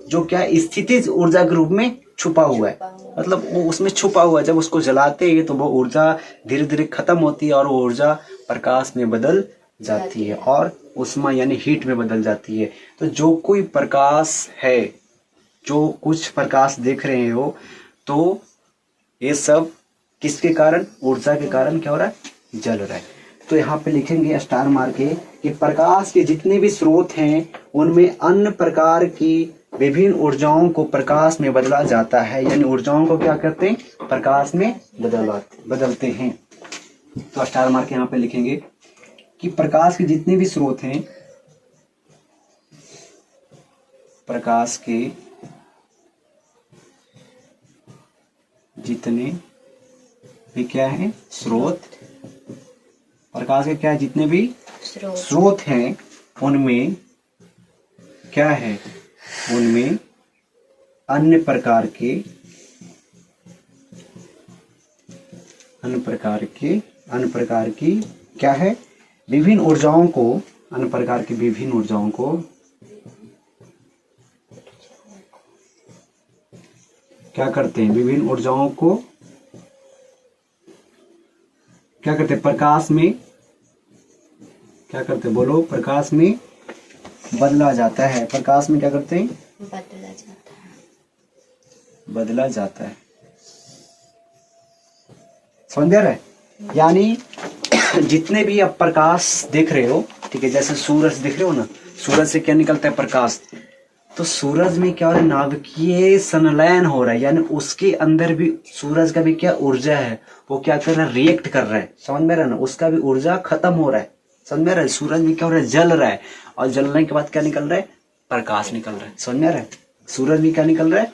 जो क्या है? स्थितिज ऊर्जा के रूप में छुपा हुआ है, मतलब वो उसमें छुपा हुआ है। जब उसको जलाते हैं तो वो ऊर्जा धीरे धीरे खत्म होती है और वो ऊर्जा प्रकाश में बदल जाती है और उष्मा यानी हीट में बदल जाती है। तो जो कोई प्रकाश है, जो कुछ प्रकाश देख रहे हो, तो ये सब किसके कारण? ऊर्जा के कारण क्या हो रहा है? जल रहा है। तो यहाँ पे लिखेंगे स्टार मार के कि प्रकाश के जितने भी स्रोत हैं उनमें अन्य प्रकार की विभिन्न ऊर्जाओं को प्रकाश में बदला जाता है, यानी ऊर्जाओं को क्या करते हैं? प्रकाश में बदलते हैं। तो स्टार मार के यहाँ पे लिखेंगे कि प्रकाश के जितने भी स्रोत हैं, प्रकाश के जितने भी क्या है? स्रोत। प्रकाश के क्या है? जितने भी स्रोत हैं उनमें क्या है? उनमें अन्य प्रकार की क्या है? विभिन्न ऊर्जाओं को, अन्य प्रकार की विभिन्न ऊर्जाओं को क्या करते हैं? विभिन्न ऊर्जाओं को क्या करते हैं? प्रकाश में क्या करते हैं? बोलो। प्रकाश में बदला जाता है। प्रकाश में क्या करते हैं? बदला जाता है। समझ आ रहा है? यानी जितने भी आप प्रकाश देख रहे हो, ठीक है, जैसे सूरज देख रहे हो ना, सूरज से क्या निकलता है? प्रकाश। तो सूरज में क्या हो रहा है, नाभिकीय संलयन हो रहा है, यानी उसके अंदर भी सूरज का भी क्या ऊर्जा है, वो क्या कर रहा है, रिएक्ट कर रहा है। समझ में रहा है ना, उसका भी ऊर्जा खत्म हो रहा है। समझ में रहा है, सूरज में क्या हो रहा है, जल रहा है, और जलने के बाद क्या निकल रहा है, प्रकाश निकल रहा है। समझ में रहा है, सूरज में क्या निकल रहा है,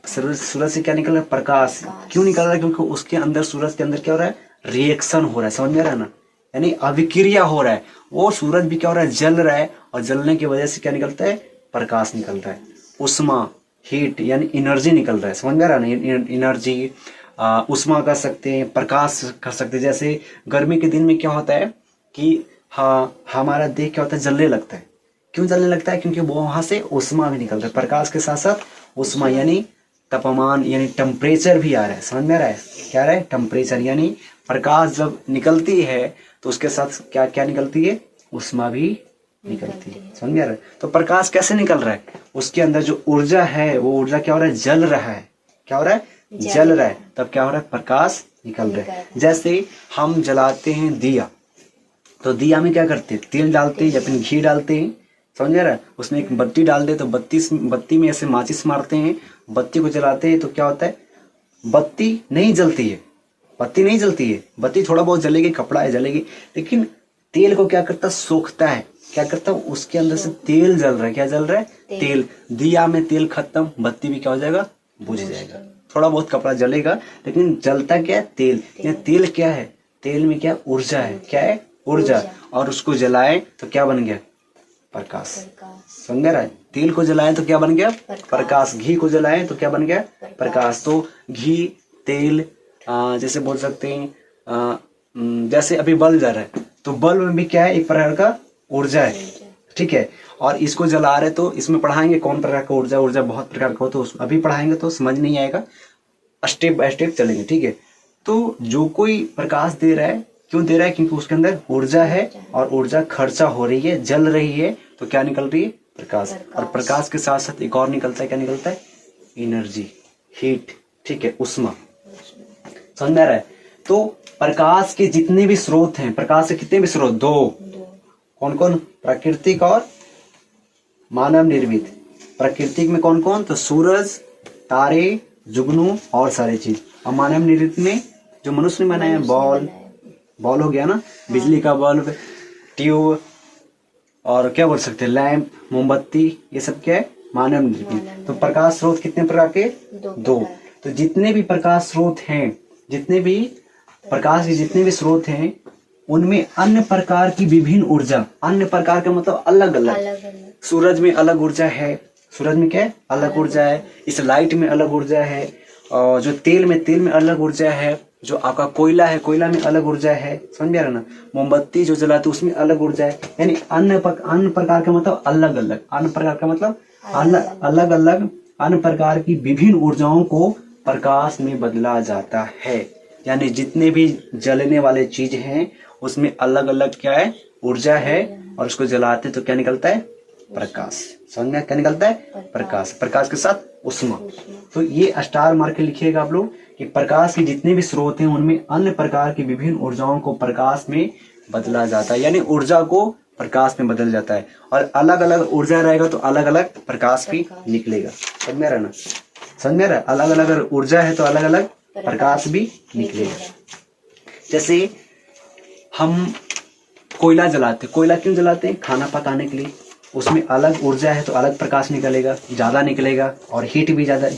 सूरज से क्या निकल रहा है, प्रकाश। क्यों निकल रहा है, क्योंकि उसके अंदर, सूरज के अंदर क्या हो रहा है, रिएक्शन हो रहा है। समझ में रहा है ना, यानी अभिक्रिया हो रहा है। वो सूरज भी क्या हो रहा है, जल रहा है, और जलने की वजह से क्या निकलता है, प्रकाश निकल रहा है, उष्मा, हीट, यानी एनर्जी निकल रहा है। समझ में आ रहा है ना, एनर्जी, उष्मा कर सकते हैं, प्रकाश कर सकते हैं। जैसे गर्मी के दिन में क्या होता है कि हाँ, हमारा देह क्या होता है, जलने लगता है। क्यों जलने लगता है, क्योंकि वो वहां से उष्मा भी निकल रहा है, प्रकाश के साथ साथ उष्मा, यानी तापमान, यानी टेम्परेचर भी आ रहा है। समझ में आ रहा है, क्या आ रहा है, टेम्परेचर, यानी प्रकाश जब निकलती है तो उसके साथ क्या क्या निकलती है, उष्मा भी निकलती है। समझ में आ रहा है, तो प्रकाश कैसे निकल रहा है, उसके अंदर जो ऊर्जा है, वो ऊर्जा क्या हो रहा है, जल रहा है। क्या हो रहा है, जल रहा है, तब क्या हो रहा है, प्रकाश निकल रहा है। जैसे हम जलाते हैं दिया, तो दिया में क्या करते हैं, तेल डालते हैं या फिर घी डालते हैं। समझ में आ रहा है, उसमें एक बत्ती डाल दे तो बत्ती में ऐसे माचिस मारते हैं, बत्ती को जलाते हैं, तो क्या होता है, बत्ती नहीं जलती है, बत्ती नहीं जलती है, बत्ती थोड़ा बहुत जलेगी, कपड़ा है जलेगी, लेकिन तेल को क्या करता है, सोखता है। क्या करता है, उसके अंदर से तेल जल रहा है। क्या जल रहा है, तेल। दिया में तेल खत्म, बत्ती भी क्या हो जाएगा, बुझ जाएगा। थोड़ा बहुत कपड़ा जलेगा, लेकिन जलता क्या है, तेल। ये तेल क्या है, तेल में क्या ऊर्जा है, क्या है, ऊर्जा, और उसको जलाए तो क्या बन गया, प्रकाश। समझ रहा है, तेल को जलाए तो क्या बन गया, प्रकाश। घी को जलाए तो क्या बन गया, प्रकाश। तो घी, तेल, जैसे बोल सकते हैं, जैसे अभी बल्ब जल रहा है, तो बल्ब में भी क्या है, एक प्रकार का ऊर्जा है, ठीक है। और इसको जला रहे तो इसमें पढ़ाएंगे कौन प्रकार का ऊर्जा, ऊर्जा बहुत प्रकार का हो, तो अभी पढ़ाएंगे तो समझ नहीं आएगा, स्टेप बाय स्टेप चलेंगे, ठीक है। तो जो कोई प्रकाश दे रहा है, क्यों दे रहा है, क्योंकि उसके अंदर ऊर्जा है, और ऊर्जा खर्चा हो रही है, जल रही है, तो क्या निकल रही है, प्रकाश। और प्रकाश के साथ साथ एक और निकलता है, क्या निकलता है, एनर्जी, हीट, ठीक है, उष्मा। समझ में आ रहा है, तो प्रकाश के जितने भी स्रोत हैं, प्रकाश के कितने भी स्रोत, दो। कौन कौन, प्राकृतिक और मानव निर्मित। प्राकृतिक में कौन कौन, तो सूरज, तारे, जुगनू और सारी चीज। और मानव निर्मित में जो मनुष्य ने बनाया, बॉल हो गया ना, बिजली का बल्ब, ट्यूब, और क्या बोल सकते हैं, लैंप, मोमबत्ती, ये सब क्या है, मानव निर्मित। तो प्रकाश स्रोत कितने प्रकार के, दो। तो जितने भी प्रकाश स्रोत हैं, जितने भी प्रकाश के जितने भी स्रोत हैं, उनमें अन्य प्रकार की विभिन्न ऊर्जा, अन्य प्रकार का मतलब अलग अलग। सूरज में अलग ऊर्जा है, सूरज में क्या है, अलग ऊर्जा है। इस लाइट में अलग ऊर्जा है, और जो तेल में अलग ऊर्जा है। जो आपका कोयला है, कोयला में अलग ऊर्जा है। समझ में आ रहा ना, मोमबत्ती जो जलाते उसमें अलग ऊर्जा है। यानी अन्य प्रकार का मतलब अलग अलग, अन्य प्रकार का मतलब अलग अलग, अन्य प्रकार की विभिन्न ऊर्जाओं को प्रकाश में बदला जाता है। यानी जितने भी जलने वाले चीज हैं उसमें अलग अलग क्या है, ऊर्जा है, और उसको जलाते तो क्या निकलता है, प्रकाश। समझ में क्या निकलता है, प्रकाश। प्रकाश के साथ उष्मा। तो ये स्टार मार के लिखिएगा आप लोग कि प्रकाश के जितने भी स्रोत हैं उनमें अन्य प्रकार की विभिन्न ऊर्जाओं को प्रकाश में बदला जाता है। यानी ऊर्जा को प्रकाश में बदल जाता है, और अलग अलग ऊर्जा रहेगा तो अलग अलग प्रकाश भी निकलेगा। समझ में आ रहा ना, समझ में आ रहा, अलग अलग ऊर्जा है तो अलग अलग प्रकाश भी निकलेगा। जैसे हम कोयला जलाते, कोयला क्यों जलाते हैं, खाना पकाने के लिए। उसमें अलग ऊर्जा है तो अलग प्रकाश निकलेगा, ज्यादा निकलेगा, और हीट भी ज्यादा।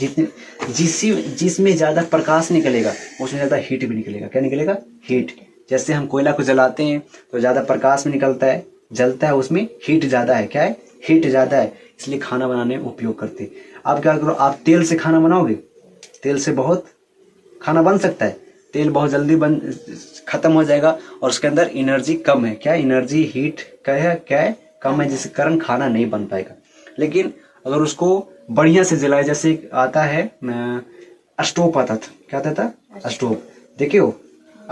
जिसमें ज्यादा प्रकाश निकलेगा उसमें ज्यादा हीट भी निकलेगा। क्या निकलेगा, हीट। जैसे हम कोयला को जलाते हैं तो ज्यादा प्रकाश में निकलता है, जलता है, उसमें हीट ज्यादा है। क्या है, हीट ज्यादा है, इसलिए खाना बनाने में उपयोग करते हैं। आप क्या करो, आप तेल से खाना बनाओगे, तेल से बहुत खाना बन सकता है, तेल बहुत जल्दी खत्म हो जाएगा, और उसके अंदर एनर्जी कम है। क्या, एनर्जी, हीट क्या है, कम है, जिसके कारण खाना नहीं बन पाएगा। लेकिन अगर उसको बढ़िया से जलाए, जैसे आता है स्टोव, आता था, क्या आता था, स्टोव। देखियो,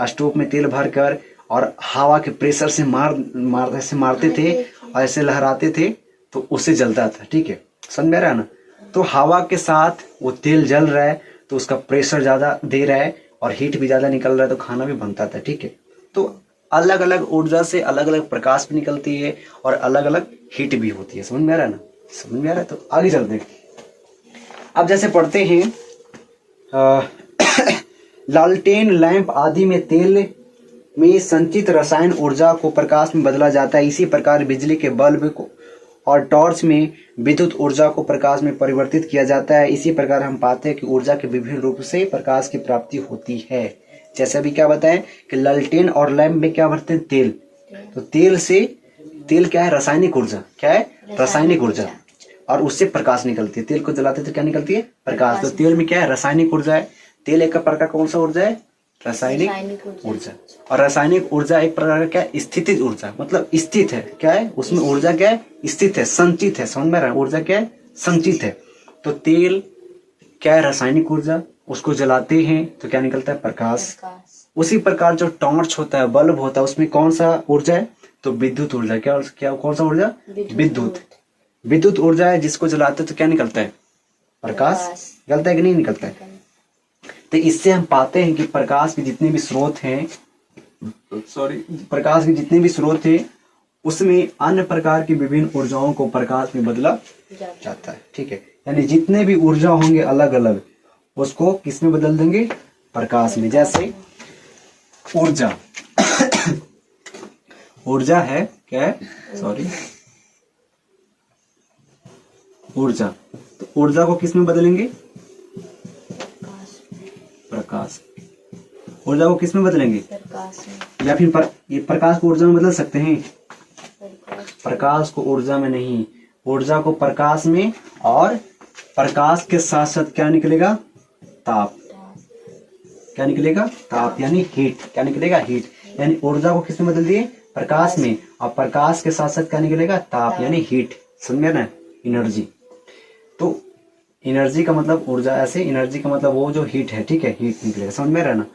स्टोव में तेल भर कर और हवा के प्रेशर से मारते थे, और ऐसे लहराते थे तो उससे जलता था। ठीक है, समझ में आ रहा है ना। तो हवा के साथ वो तेल जल रहा है तो उसका प्रेशर ज्यादा दे रहा है, और हीट भी ज्यादा निकल रहा है, तो खाना भी बनता था। ठीक है, तो अलग अलग ऊर्जा से अलग अलग प्रकाश भी निकलती है, और अलग अलग हीट भी होती है। समझ में आ रहा है ना। समझ में आ रहा है? तो आगे चलते हैं। अब जैसे पढ़ते हैं लालटेन, लैंप आदि में तेल में संचित रसायन ऊर्जा को प्रकाश में बदला जाता है। इसी प्रकार बिजली के बल्ब को और टॉर्च में विद्युत ऊर्जा को प्रकाश में परिवर्तित किया जाता है। इसी प्रकार हम पाते हैं कि ऊर्जा के विभिन्न रूप से प्रकाश की प्राप्ति होती है। जैसे अभी क्या बताएं कि लालटेन और लैंप में क्या भरते हैं? तेल। तो तेल क्या है? रासायनिक ऊर्जा। क्या है? रासायनिक ऊर्जा। और उससे प्रकाश निकलती है। तेल को जलाते तो क्या निकलती है? प्रकाश। तो तेल में क्या है? रासायनिक ऊर्जा है। तेल एक प्रकार का कौन सा ऊर्जा है? रासायनिक ऊर्जा। और रासायनिक ऊर्जा एक प्रकार का क्या है? स्थितिज ऊर्जा, मतलब स्थित है। क्या है उसमें? ऊर्जा क्या है? स्थित है, संचित है। समझ में आ रहा है? ऊर्जा क्या है? संचित है। तो तेल क्या है? रासायनिक ऊर्जा। उसको जलाते हैं तो क्या निकलता है? प्रकाश। उसी प्रकार जो टॉर्च होता है, बल्ब होता है, उसमें कौन सा ऊर्जा है? तो विद्युत ऊर्जा। क्या कौन सा ऊर्जा? विद्युत ऊर्जा है, जिसको जलाते तो क्या निकलता है? प्रकाश। निकलता है कि नहीं निकलता है? तो इससे हम पाते हैं कि प्रकाश के जितने भी स्रोत हैं, प्रकाश के जितने भी स्रोत हैं, उसमें अन्य प्रकार की विभिन्न ऊर्जाओं को प्रकाश में बदला जाता है। ठीक है, यानी जितने भी ऊर्जा होंगे अलग अलग, उसको किस में बदल देंगे? प्रकाश में। जैसे ऊर्जा ऊर्जा है, क्या है? ऊर्जा। तो ऊर्जा को किस में बदलेंगे? प्रकाश। ऊर्जा को किस में बदलेंगे? प्रकाश में। या फिर ये प्रकाश को ऊर्जा में बदल सकते हैं? प्रकाश को ऊर्जा में नहीं, ऊर्जा को प्रकाश में। और प्रकाश के साथ साथ क्या निकलेगा? ताप। क्या निकलेगा? ताप, यानी हीट। क्या निकलेगा? हीट। यानी ऊर्जा को किस में बदल दिए? प्रकाश में। और प्रकाश के साथ साथ क्या निकलेगा? ताप, यानी हीट। समझ में ना? एनर्जी। तो एनर्जी का मतलब ऊर्जा, ऐसे एनर्जी का मतलब वो जो हीट है। ठीक है, हीट निकलेगा। समझ में रहा ना?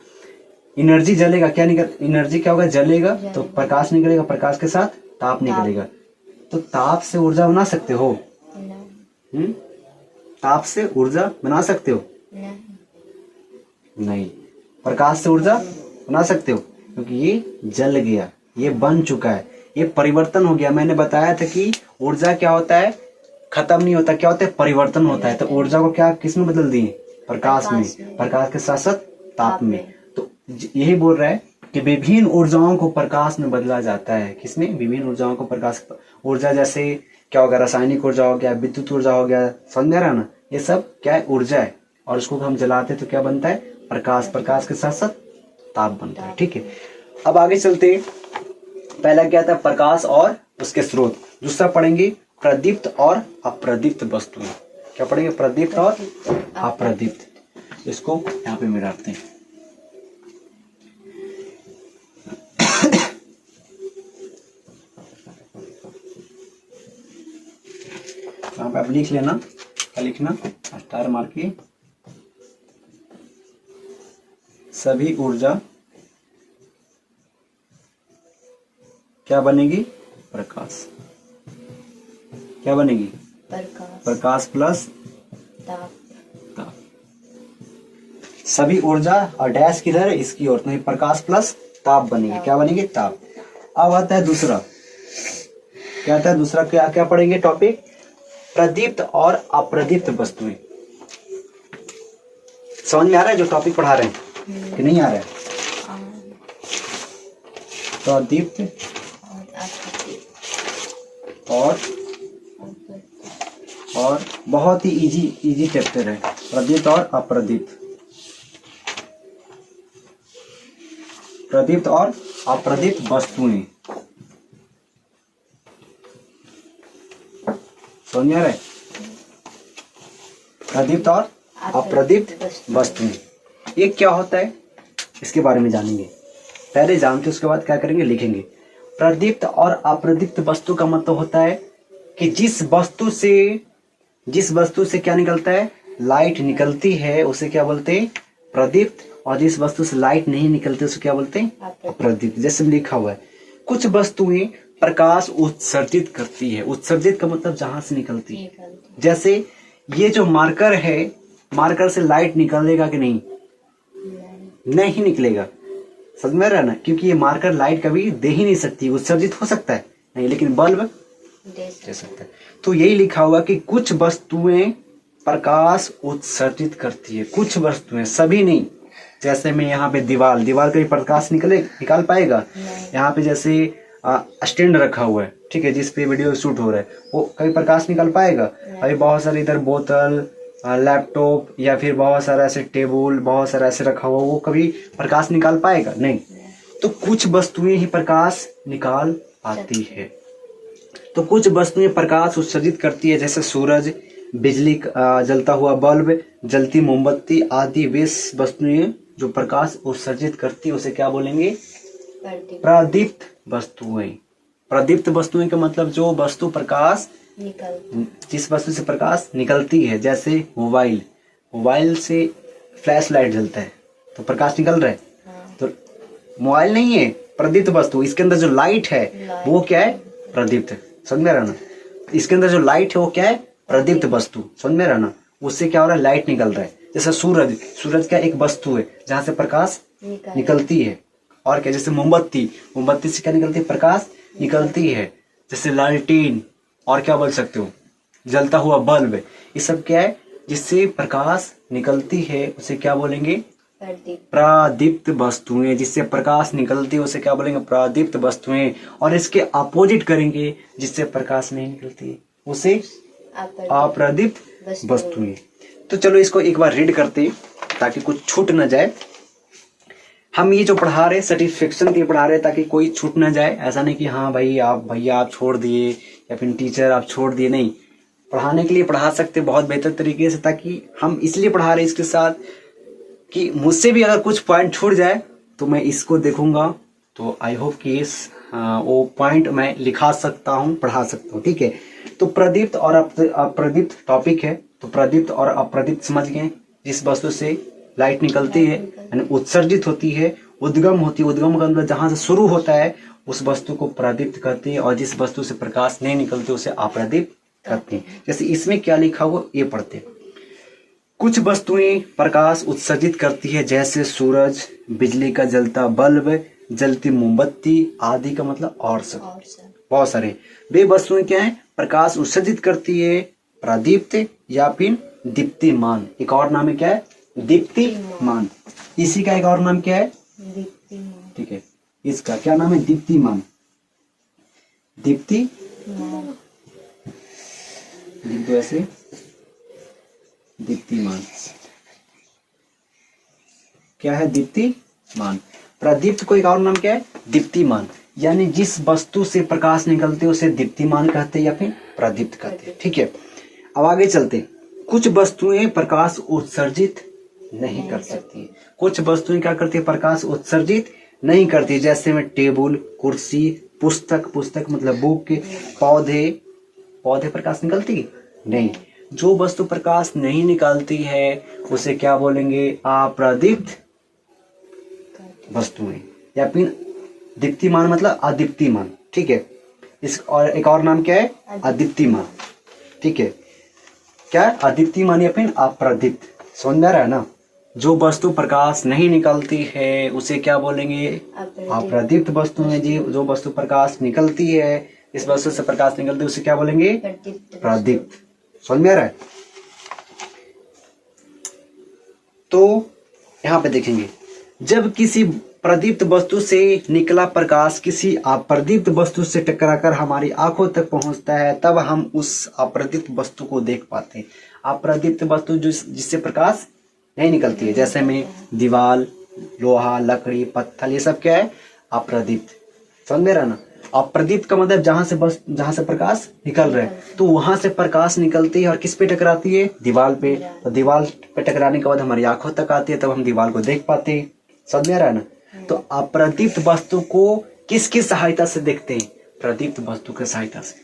एनर्जी जलेगा, क्या निकल? एनर्जी क्या होगा? जलेगा तो प्रकाश निकलेगा, प्रकाश के साथ ताप निकलेगा। तो ताप से ऊर्जा बना सकते हो? ताप से ऊर्जा बना सकते हो? नहीं। प्रकाश से ऊर्जा बना सकते हो? क्योंकि ये जल गया, ये बन चुका है, ये परिवर्तन हो गया। मैंने बताया था कि ऊर्जा क्या होता है? खत्म नहीं होता। क्या होता है? परिवर्तन होता है। तो ऊर्जा को क्या किस में बदल दिए? प्रकाश में। प्रकाश के साथ साथ ताप में। तो यही बोल रहा है कि विभिन्न ऊर्जाओं को प्रकाश में बदला जाता है। किसमें? विभिन्न ऊर्जाओं को प्रकाश। ऊर्जा जैसे क्या होगा? रासायनिक ऊर्जा हो गया, विद्युत ऊर्जा हो गया। समझ में आ रहा ना? ये सब क्या है? ऊर्जा है। और उसको हम जलाते तो क्या बनता है? प्रकाश। प्रकाश के साथ साथ ताप बनता है। ठीक है, अब आगे चलते हैं। पहला क्या था? प्रकाश और उसके स्रोत। दूसरा पढ़ेंगे प्रदीप्त और अप्रदीप्त वस्तुएं। क्या पढ़ेंगे? प्रदीप्त और अप्रदीप्त। इसको यहाँ पे मिलाते हैं। यहाँ पे आप लिख लेना, क्या लिखना? स्टार मार के। सभी ऊर्जा क्या बनेगी? प्रकाश। क्या बनेगी? प्रकाश प्लस ताप। सभी ऊर्जा और डैश किधर है? इसकी ओर। नहीं, प्रकाश प्लस ताप बनेगी। क्या बनेगी? ताप। अब आता है दूसरा। क्या आता है दूसरा? क्या पढ़ेंगे टॉपिक? प्रदीप्त और अप्रदीप्त वस्तुएं। समझ में आ रहा है जो टॉपिक पढ़ा रहे हैं कि नहीं आ रहा है? प्रदीप्त और बहुत ही इजी चैप्टर है। प्रदीप्त और अप्रदीप्त। प्रदीप्त और अप्रदीप्त वस्तुएं। समझ में आ रहा है? प्रदीप्त और अप्रदीप्त वस्तुएं, ये क्या होता है इसके बारे में जानेंगे। पहले जानते उसके बाद क्या करेंगे? लिखेंगे। प्रदीप्त और अप्रदीप्त वस्तु का मतलब होता है कि जिस वस्तु से क्या निकलता है? लाइट निकलती है, उसे क्या बोलते हैं? प्रदीप्त। और जिस वस्तु से लाइट नहीं निकलती उसे क्या बोलते हैं? अप्रदीप्त। जैसे लिखा हुआ है, कुछ वस्तुएं प्रकाश उत्सर्जित करती है। उत्सर्जित का मतलब जहां से निकलती है। जैसे ये जो मार्कर है, मार्कर से लाइट निकलेगा कि नहीं? नहीं निकलेगा। समझ में रहा ना? क्योंकि ये मार्कर लाइट कभी दे ही नहीं सकती। उत्सर्जित हो सकता है नहीं, लेकिन बल्ब दे सकता है। तो यही लिखा हुआ कि कुछ वस्तुएं प्रकाश उत्सर्जित करती है, कुछ वस्तुएं, सभी नहीं। जैसे मैं यहाँ पे दीवार कभी प्रकाश निकाल पाएगा? यहाँ पे जैसे स्टैंड रखा हुआ है, ठीक है, जिस पे वीडियो शूट हो रहा है, वो कभी प्रकाश निकाल पाएगा? अभी बहुत सारे इधर बोतल, लैपटॉप या फिर बहुत सारा ऐसे टेबल, बहुत सारा ऐसे रखा हुआ, वो कभी प्रकाश निकाल पाएगा? नहीं। तो कुछ वस्तुएं ही प्रकाश निकाल पाती है। तो कुछ वस्तुएं प्रकाश उत्सर्जित करती है, जैसे सूरज, बिजली, जलता हुआ बल्ब, जलती मोमबत्ती आदि वे वस्तुएं जो प्रकाश उत्सर्जित करती है उसे क्या बोलेंगे? प्रदीप्त वस्तुएं। प्रदीप्त वस्तुएं का मतलब जो वस्तु प्रकाश जिस वस्तु से प्रकाश निकलती है, जैसे मोबाइल से फ्लैश लाइट जलता है तो प्रकाश निकल रहा है। तो मोबाइल नहीं है, प्रदीप्त वस्तु, इसके अंदर जो लाइट है वो क्या है? प्रदीप्त। समझ में रहना, इसके अंदर जो लाइट है वो क्या है? प्रदीप्त वस्तु। समझ में रहना, उससे क्या हो रहा है? लाइट निकल रहा है। जैसे सूरज क्या एक वस्तु है जहां से प्रकाश निकलती है। और क्या? जैसे मोमबत्ती से क्या निकलती है? प्रकाश निकलती है। जैसे लालटेन, और क्या बोल सकते हो? जलता हुआ बल्ब, ये सब क्या है? जिससे प्रकाश निकलती है उसे क्या बोलेंगे? प्रदीप्त वस्तुएं। जिससे प्रकाश निकलती है उसे क्या बोलेंगे? प्रदीप्त वस्तुएं। और इसके अपोजिट करेंगे, जिससे प्रकाश नहीं निकलती उसे अप्रदीप्त वस्तुएं। तो चलो इसको एक बार रीड करते ताकि कुछ छूट न जाए। हम ये जो पढ़ा रहे सर्टिफिकेशन के लिए पढ़ा रहे ताकि कोई छूट ना जाए। ऐसा नहीं कि हाँ भाई भैया आप छोड़ दिए या फिर टीचर आप छोड़ दिए, नहीं, पढ़ाने के लिए पढ़ा सकते बहुत बेहतर तरीके से। ताकि हम इसलिए पढ़ा रहे इसके साथ कि मुझसे भी अगर कुछ पॉइंट छूट जाए तो मैं इसको देखूंगा, तो आई होप कि वो पॉइंट मैं लिखा सकता हूँ, पढ़ा सकता हूँ। ठीक है, तो प्रदीप्त और अप्रदीप्त टॉपिक है। तो प्रदीप्त और अप्रदीप्त समझ गए, जिस वस्तु से लाइट निकलती है यानी उत्सर्जित होती है, उद्गम होती है, उद्गम का मतलब जहां से शुरू होता है उस वस्तु को प्रदीप्त करती है, और जिस वस्तु से प्रकाश नहीं निकलती उसे अप्रदीप्त करती है। जैसे इसमें क्या लिखा हुआ ये पढ़ते हैं। कुछ वस्तुएं प्रकाश उत्सर्जित करती है, जैसे सूरज, बिजली का जलता बल्ब, जलती मोमबत्ती आदि का मतलब और सब बहुत सारे। वे वस्तुएं क्या है? प्रकाश उत्सर्जित करती है, प्रदीप्त या फिर दीप्तिमान। एक और नाम है क्या है? दीप्तिमान। इसी का एक और नाम क्या है? दीप्तिमान। ठीक है, इसका क्या नाम है? दीप्तिमान। दीप्तिमान, लिख दो ऐसे, दीप्तिमान। क्या है? दीप्तिमान। प्रदीप्त को एक और नाम क्या है? दीप्तिमान। यानी जिस वस्तु से प्रकाश निकलते उसे दीप्तिमान कहते हैं या फिर प्रदीप्त कहते हैं। ठीक है, अब आगे चलते। कुछ वस्तुएं प्रकाश उत्सर्जित नहीं कर सकती। कुछ वस्तुएं क्या करती है? प्रकाश उत्सर्जित नहीं करती। जैसे में टेबल, कुर्सी, पुस्तक मतलब बुक, पौधे प्रकाश निकलती नहीं। जो वस्तु प्रकाश नहीं निकालती है उसे क्या बोलेंगे? अप्रदीप्त वस्तुएं या फिर दीप्तिमान मतलब अदीप्तिमान। ठीक है, इस और एक और नाम क्या है? अदीप्तिमान। ठीक है, क्या? अदीप्तिमान या फिर अप्रदीप्त। समझ में आ रहा है ना? जो वस्तु प्रकाश नहीं निकलती है उसे क्या बोलेंगे? अप्रदीप्त वस्तुएं। जो वस्तु प्रकाश निकलती है, इस वस्तु से प्रकाश निकलती है उसे क्या बोलेंगे? प्रदीप्त। समझ में आ रहा है? तो यहाँ पे देखेंगे, जब किसी प्रदीप्त वस्तु से निकला प्रकाश किसी अप्रदीप्त वस्तु से टकराकर हमारी आंखों तक पहुंचता है, तब हम उस अप्रदीप्त वस्तु को देख पाते हैं। अप्रदीप्त वस्तु जिससे प्रकाश नहीं निकलती है, जैसे में दीवार, लोहा, लकड़ी, पत्थर, ये सब क्या है? अप्रदीप्त। समझ में रहना? अप्रदीप्त का मतलब जहां से प्रकाश निकल रहा है, तो वहां से प्रकाश निकलती है और किस पे टकराती है? दीवार पे। तो दीवार पे टकराने के बाद हमारी आंखों तक आती है, तब हम दीवार को देख पाते हैं। समझ में आ रहा है ना? तो अप्रदीप्त वस्तु को किसकी सहायता से देखते हैं? प्रदीप्त वस्तु की सहायता से।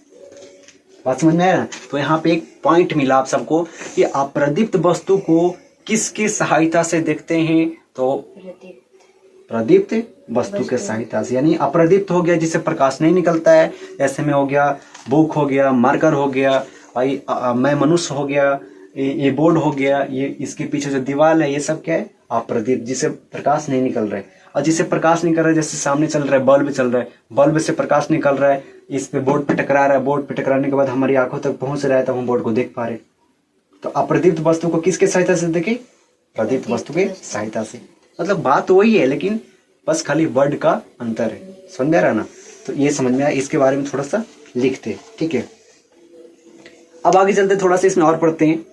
बात समझ में आया ना? तो यहाँ पे एक पॉइंट मिला आप सबको कि अप्रदीप्त वस्तु को किसकी सहायता से देखते हैं? तो प्रदीप्त वस्तु के सहायता से। यानी अप्रदीप्त हो गया जिससे प्रकाश नहीं निकलता है, जैसे में हो गया बुक हो गया, मार्कर हो गया, भाई मैं मनुष्य हो गया, ये बोर्ड हो गया, ये इसके पीछे जो दीवार है, ये सब क्या है? अप्रदीप्त, जिससे प्रकाश नहीं निकल रहा है। और जिसे प्रकाश निकल रहा है, जैसे सामने चल रहा है बल्ब चल रहा है, बल्ब से प्रकाश निकल रहा है, इस पे बोर्ड पे टकरा रहा है, बोर्ड पे टकराने के बाद हमारी आंखों तक पहुंच रहा है, तब हम बोर्ड को देख पा रहे। तो अप्रदीप्त वस्तु को किसके सहायता से देखें? प्रदीप्त वस्तु के सहायता से। मतलब बात वही है, लेकिन बस खाली वर्ड का अंतर है। समझ में आ रहा ना? तो ये समझ में आया, इसके बारे में थोड़ा सा लिखते हैं, ठीक है। अब आगे चलते थोड़ा सा इसमें और पढ़ते हैं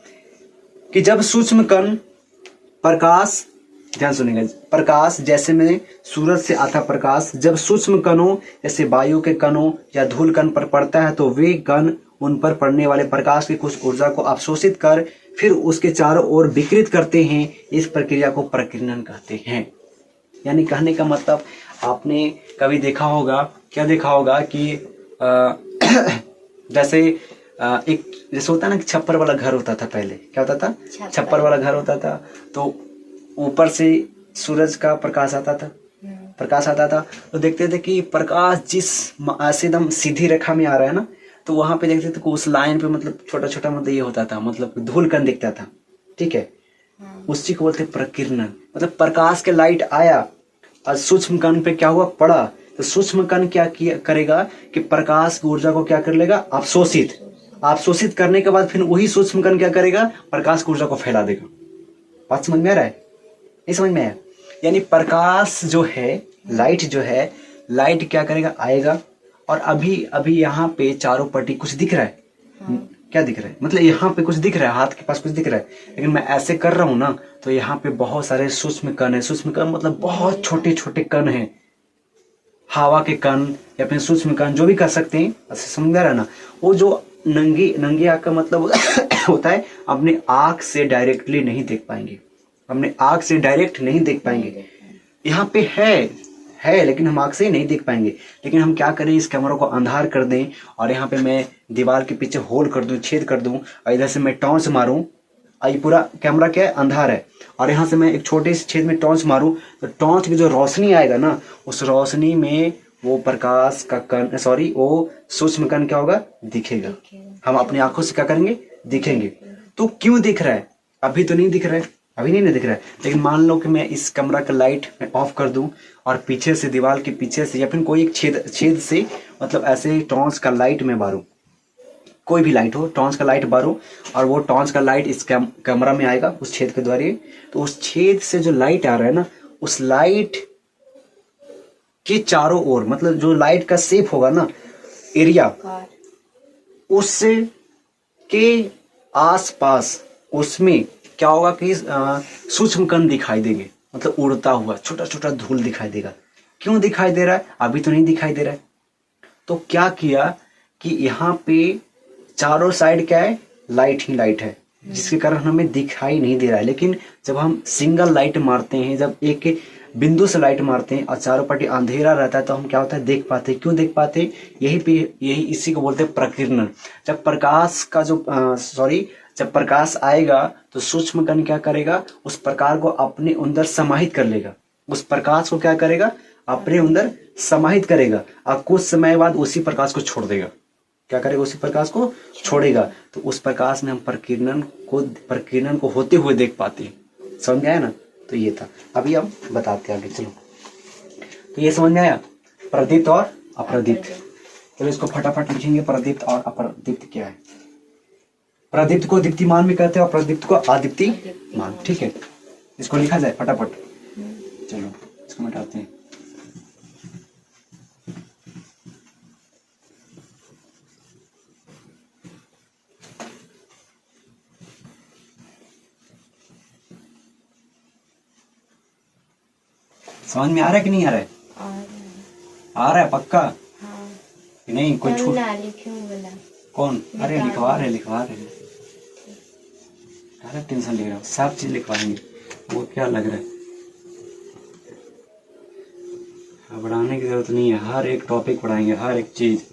कि जब सूक्ष्म कण प्रकाश, ध्यान सुनेगा, प्रकाश जैसे में सूरज से आता प्रकाश जब सूक्ष्म कणों जैसे वायु के कणों या धूल कण पर पड़ता है तो वे कण उन पर पड़ने वाले प्रकाश की कुछ ऊर्जा को अवशोषित कर फिर उसके चारों ओर विकिरित करते हैं। इस प्रक्रिया को प्रकीर्णन कहते हैं। यानी कहने का मतलब, आपने कभी देखा होगा, क्या देखा होगा कि जैसे एक जैसे होता है ना कि छप्पर वाला घर होता था पहले, क्या होता था? छप्पर वाला घर होता था, तो ऊपर से सूरज का प्रकाश आता था, प्रकाश आता था, तो देखते थे कि प्रकाश जिस ऐसे एकदम सीधी रेखा में आ रहा है ना, तो वहां पे देखते थे कि उस लाइन पे मतलब छोटा छोटा मतलब ये होता था, मतलब धूल कण दिखता था, ठीक है। उसी को बोलते प्रकीर्णन। मतलब प्रकाश के लाइट आया और सूक्ष्म कण पे क्या हुआ? पड़ा, तो सूक्ष्म कण क्या किया करेगा कि प्रकाश की ऊर्जा को क्या कर लेगा? अवशोषित। अवशोषित करने के बाद फिर वही सूक्ष्म कण क्या करेगा? प्रकाश की ऊर्जा को फैला देगा। बात समझ में आ रहा है? नहीं समझ में आया? यानी प्रकाश जो है, लाइट जो है, लाइट क्या करेगा? आएगा, और अभी अभी यहाँ पे चारों पट्टी कुछ दिख रहा है, क्या दिख रहा है? मतलब यहाँ पे कुछ दिख रहा है, हाथ के पास कुछ दिख रहा है, लेकिन मैं ऐसे कर रहा हूं ना, तो यहाँ पे बहुत सारे सूक्ष्म कण है। सूक्ष्म कण मतलब बहुत छोटे छोटे कण है, हवा के कण या फिर सूक्ष्म कण, जो भी कर सकते हैं। ऐसे समझ में आ रहा है ना? वो जो नंगी आंख का मतलब होता है, अपने आंख से डायरेक्टली नहीं देख पाएंगे, अपने आंख से डायरेक्ट नहीं देख पाएंगे। यहाँ पे है लेकिन हम आंख से नहीं देख पाएंगे। लेकिन हम क्या करें, इस कैमरा को अंधार कर दें और यहाँ पे मैं दीवार के पीछे होल कर दूं, छेद कर दूं, और इधर से मैं टॉर्च मारूं, ये पूरा कैमरा क्या है? अंधार है, और यहाँ से मैं एक छोटे से छेद में टॉर्च मारूं, तो टॉर्च की जो रोशनी आएगा ना, उस रोशनी में वो प्रकाश का कण, सॉरी, वो सूक्ष्म कण क्या होगा? दिखेगा। हम अपनी आंखों से क्या करेंगे? दिखेंगे। तो क्यों दिख रहा है? अभी तो नहीं दिख रहा है, अभी नहीं दिख रहा है, लेकिन मान लो कि मैं इस कमरा का लाइट मैं ऑफ कर दूं और पीछे से, दीवार के पीछे से या फिर कोई एक छेद से, मतलब ऐसे टॉर्च का लाइट में मारूं, कोई भी लाइट हो, टॉर्च का लाइट मारूं, और वो टॉर्च का लाइट इस कमरा में आएगा उस छेद के द्वारा, तो उस छेद से जो लाइट आ रहा है ना, उस लाइट के चारों ओर, मतलब जो लाइट का शेप होगा ना, एरिया, उससे के आसपास उसमें क्या होगा कि सूक्ष्म कण दिखाई देंगे, मतलब उड़ता हुआ छोटा छोटा धूल दिखाई देगा। क्यों दिखाई दे रहा है? अभी तो नहीं दिखाई दे रहा है। तो क्या किया कि यहाँ पे चारों साइड क्या है? लाइट ही लाइट है, जिसके कारण हमें दिखाई नहीं दे रहा है। लेकिन जब हम सिंगल लाइट मारते हैं, जब एक बिंदु से लाइट मारते हैं और चारों पट्टी अंधेरा रहता है, तो हम क्या होता है? देख पाते हैं। क्यों देख पाते हैं? यही इसी को बोलते हैं प्रकीर्णन। जब प्रकाश का जो जब प्रकाश आएगा तो सूक्ष्म कण क्या करेगा? उस प्रकाश को अपने अंदर समाहित कर लेगा। उस प्रकाश को क्या करेगा? अपने अंदर समाहित करेगा, और कुछ समय बाद उसी प्रकाश को छोड़ देगा। क्या करेगा? उसी प्रकाश को छोड़ेगा। तो उस प्रकाश में हम प्रकीर्णन को होते हुए देख पाते हैं। समझ में आया ना? तो ये था। अभी हम बताते हैं आगे, चलो। तो ये समझ में आया, प्रदीप्त और अप्रदीप्त। चलो इसको फटाफट लिखेंगे, प्रदीप्त और अप्रदीप्त क्या है। प्रदीप्त को दीप्तिमान भी कहते हैं और प्रदीप्त को अदीप्तिमान, ठीक है। इसको लिखा जाए फटाफट। चलो इसको मिटाते हैं। समझ में आ रहा है कि नहीं आ रहा है? आ रहा है पक्का? हाँ। नहीं कोई छूट? बोला कौन? अरे लिखवा रहे। अरे टेंशन ले रहा हूँ, सब चीज लिखवाएंगे, वो क्या लग रहा है? घबराने की जरूरत नहीं है, हर एक टॉपिक पढ़ाएंगे, हर एक चीज।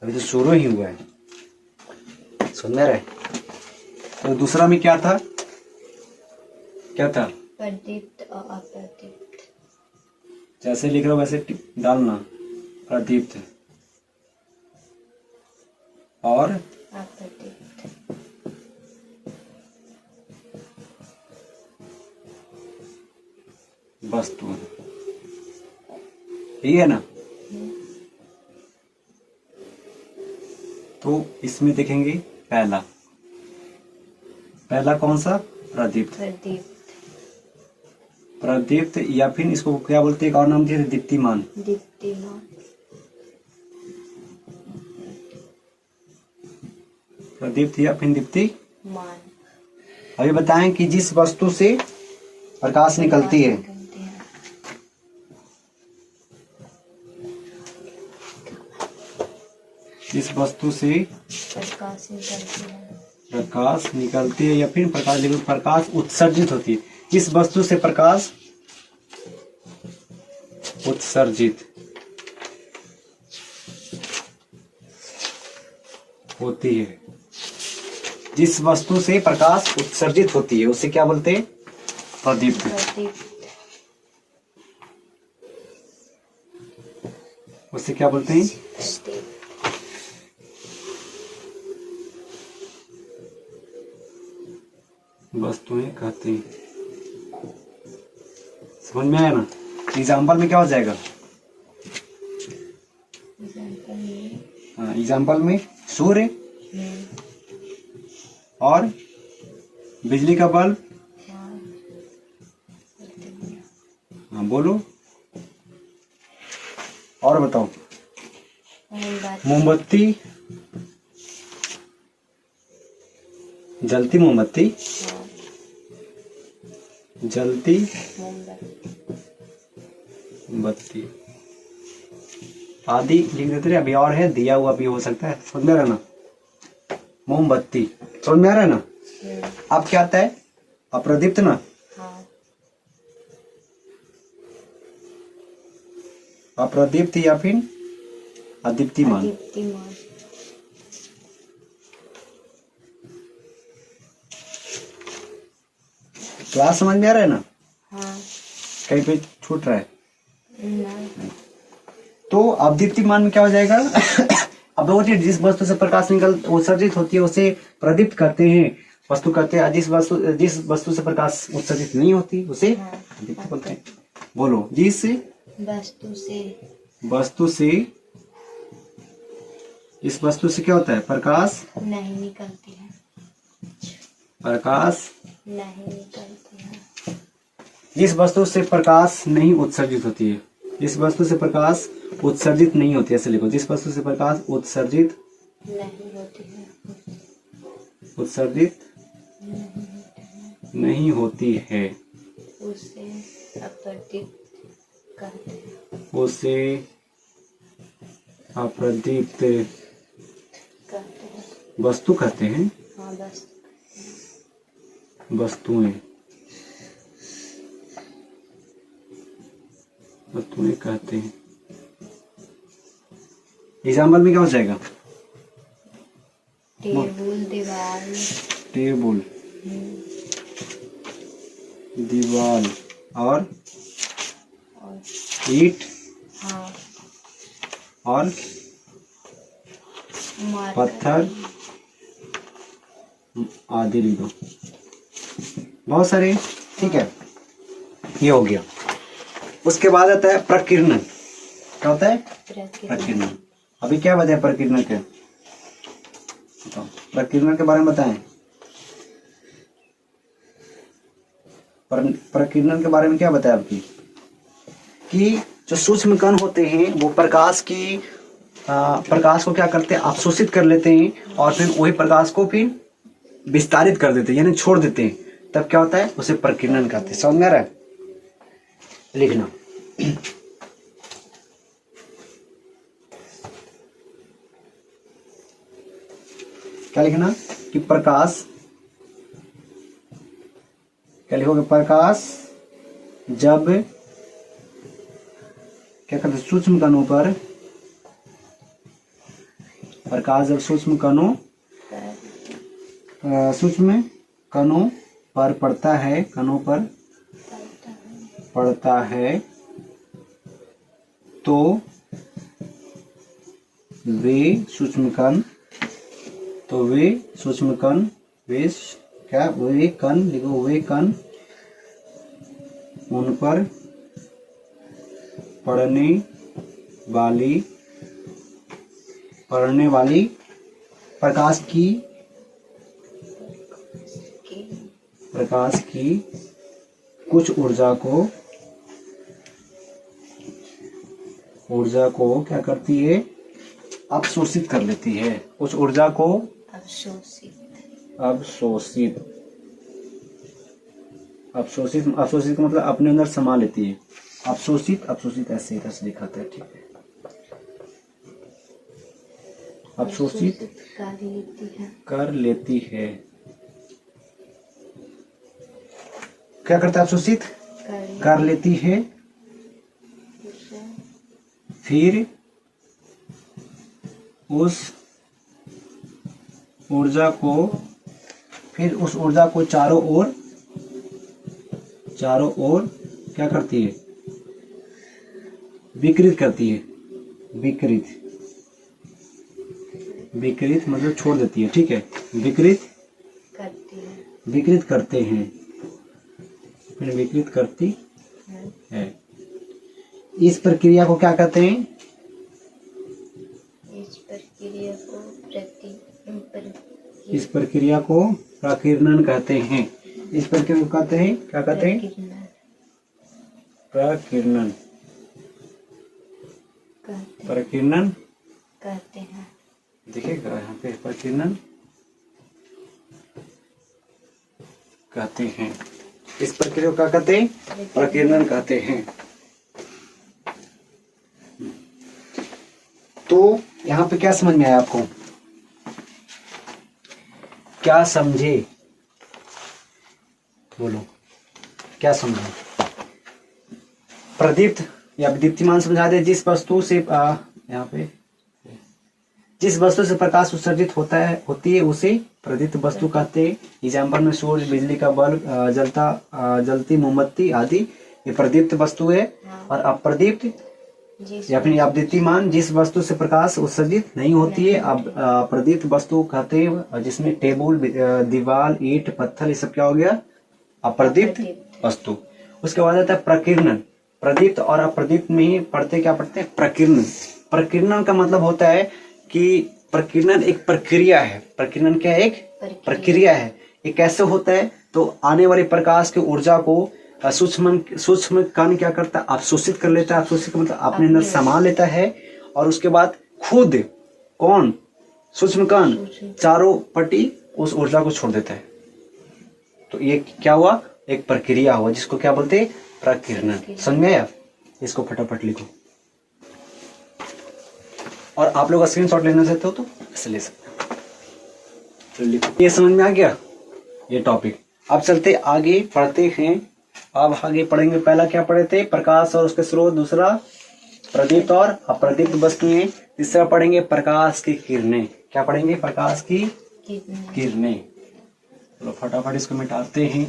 अभी तो शुरू ही हुआ है, सुन रहे। तो दूसरा में क्या था? प्रदीप्त और अप्रदीप्त। जैसे लिख रहे हो वैसे डालना, प्रदीप्त और अप्रदीप्त। ठीक है ना। तो इसमें देखेंगे पहला कौन सा, प्रदीप्त। प्रदीप्त। प्रदीप्त या फिर इसको क्या बोलते हैं, एक और नाम दिया दीप्तिमान। दीप्तिमान। प्रदीप्त या फिर दीप्तिमान। मान। अभी बताएं कि जिस वस्तु से प्रकाश निकलती है, जिस वस्तु से प्रकाश निकलती है या फिर प्रकाश उत्सर्जित होती है, जिस वस्तु से प्रकाश उत्सर्जित होती है, जिस वस्तु से प्रकाश उत्सर्जित होती है उसे क्या बोलते हैं, प्रदीप्त। उसे क्या बोलते हैं, वस्तुएं कहते हैं। समझ में आया ना। एग्जाम्पल में क्या हो जाएगा, एग्जाम्पल में सूर्य और बिजली का बल्ब। हाँ बोलो, और बताओ। मोमबत्ती, जलती मोमबत्ती, जलती बत्ती आदि लिख देते हैं। अभी और है, दिया हुआ भी हो सकता है। समझ में आ रहा है ना, मोमबत्ती। समझ में आ रहा है ना। अब क्या आता है, अप्रदीप्त ना। अप्रदीप्त या फिर अदीप्तिमान। क्लास समझ में आ रहा है ना। कहीं पे छूट रहा है नहीं। तो अदीप्तिमान में क्या हो जाएगा अब वो चीज जिस वस्तु से प्रकाश उत्सर्जित होती है उसे प्रदीप्त करते हैं, वस्तु करते हैं। जिस वस्तु से प्रकाश उत्सर्जित नहीं होती उसे अदीप्त बोलते हैं। बोलो, जिस वस्तु से इस वस्तु से क्या होता है, प्रकाश नहीं निकलती है, प्रकाश नहीं निकलती है। जिस वस्तु से प्रकाश नहीं उत्सर्जित होती है, जिस वस्तु से प्रकाश उत्सर्जित नहीं होती है, ऐसे लिखो, जिस वस्तु से प्रकाश उत्सर्जित नहीं होती है, उत्सर्जित नहीं होती है उसे अप्रदीप्त कहते हैं, उसे अप्रदीप्त कहते हैं। वस्तु कहते हैं। हाँ, बस वस्तुएं कहते हैं। एग्जाम्पल में क्या हो जाएगा, टेबल, दीवार। टेबल, दीवार और ईंट। हाँ, और पत्थर आदि लिख दो, बहुत सारे। ठीक है, ये हो गया। उसके बाद आता है प्रकीर्णन। क्या होता है, प्रकीर्णन। अभी क्या बताया प्रकीर्णन के, प्रकीर्णन के बारे में बताएं। प्रकीर्णन के बारे में क्या बताया आपकी, कि जो सूक्ष्म कण होते हैं वो प्रकाश को क्या करते हैं, अवशोषित कर लेते हैं और फिर वही प्रकाश को फिर विस्तारित कर देते हैं, यानी छोड़ देते हैं। तब क्या होता है, उसे प्रकीर्णन कहते हैं। समझ में आ रहा है, लिखना। क्या लिखना, कि प्रकाश, क्या लिखोगे, प्रकाश जब क्या करते, सूक्ष्म कणों पर, प्रकाश जब सूक्ष्म कणों पर पड़ता है, कणों पर पड़ता है, तो वे सूक्ष्म कण लिखो, वे कण उन पर पड़ने वाली पड़ने वाली प्रकाश की की कुछ ऊर्जा को क्या करती है, अवशोषित कर लेती है। कुछ ऊर्जा को अवशोषित का मतलब अपने अंदर समा लेती है। अवशोषित ऐसे इधर से दिखाते हैं, ठीक है। अवशोषित कर लेती है। क्या करता है? अवशोषित कर लेती है। फिर उस ऊर्जा को चारों ओर क्या करती है? विकृत करती है। विकृत मतलब छोड़ देती है, ठीक है। विकृत करते हैं, फिर विकृत करती है। इस प्रक्रिया को क्या कहते हैं? इस प्रक्रिया को प्रकीर्णन कहते हैं। इस प्रक्रिया को कहते हैं, क्या कहते हैं? प्रकीर्णन कहते हैं। देखिएगा यहाँ पे, प्रकीर्णन कहते हैं। इस प्रक्रिया को क्या कहते हैं? प्रकीर्णन कहते हैं। तो यहाँ पे क्या समझ में आया आपको? क्या समझे? बोलो, क्या समझे? प्रदीप्त या दीप्तिमान समझा दे। जिस वस्तु से यहाँ पे जिस वस्तु से प्रकाश उत्सर्जित होती है उसे प्रदीप्त वस्तु कहते हैं। एग्जाम्पल में सूर्य, बिजली का बल्ब, जलती मोमबत्ती आदि ये प्रदीप्त वस्तु है। और अप्रदीप्त या फिर अदीप्तिमान जिस वस्तु से प्रकाश उत्सर्जित नहीं होती है अब प्रदीप्त वस्तु कहते हैं। जिसमें टेबल, दीवार, ईंट, पत्थर, ये सब क्या हो गया? अप्रदीप्त वस्तु। उसके बाद आता है प्रकीर्णन। प्रदीप्त और अप्रदीप्त में ही पढ़ते हैं प्रकीर्णन। प्रकीर्णन का मतलब होता है कि प्रकीर्णन एक प्रक्रिया है। प्रकीर्णन क्या है? एक प्रक्रिया है। ये कैसे होता है? तो आने वाले प्रकाश की ऊर्जा को सूक्ष्म कण क्या करता है? अवशोषित कर लेता है। अवशोषित का मतलब अपने अंदर समा लेता है। और उसके बाद खुद कौन? सूक्ष्म कण चारों पट्टी उस ऊर्जा को छोड़ देता है। तो ये क्या हुआ? एक प्रक्रिया हुआ, जिसको क्या बोलते हैं? प्रकीर्णन। समझ में आया? इसको फटाफट लिखो। और आप लोग स्क्रीनशॉट लेना चाहते हो तो ऐसे ले सकते हो। तो लिखो। ये समझ में आ गया ये टॉपिक। अब चलते आगे पढ़ते हैं। अब आगे पढ़ेंगे। पहला क्या पढ़े थे? प्रकाश और उसके स्रोत। दूसरा प्रदीप्त और अप्रदीप्त वस्तुएं। तीसरा पढ़ेंगे प्रकाश की किरणें। क्या पढ़ेंगे? प्रकाश की किरणें। चलो फटाफट इसको मिटाते हैं।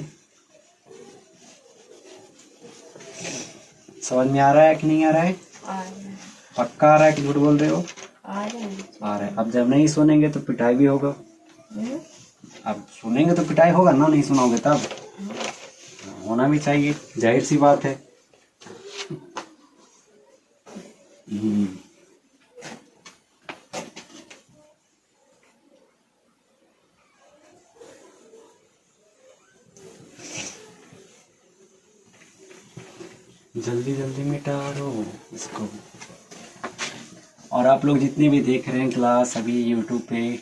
समझ में आ रहा है कि नहीं आ रहा है? पक्का आ रहा है कि झूठ बोल रहे हो? आ रहा है। अब जब नहीं सुनेंगे तो पिटाई भी होगा। अब सुनेंगे तो पिटाई होगा ना, नहीं सुनाओगे तब होना भी चाहिए, जाहिर सी बात है। जल्दी जल्दी मिटा दो इसको। और आप लोग जितने भी देख रहे हैं क्लास अभी यूट्यूब पे,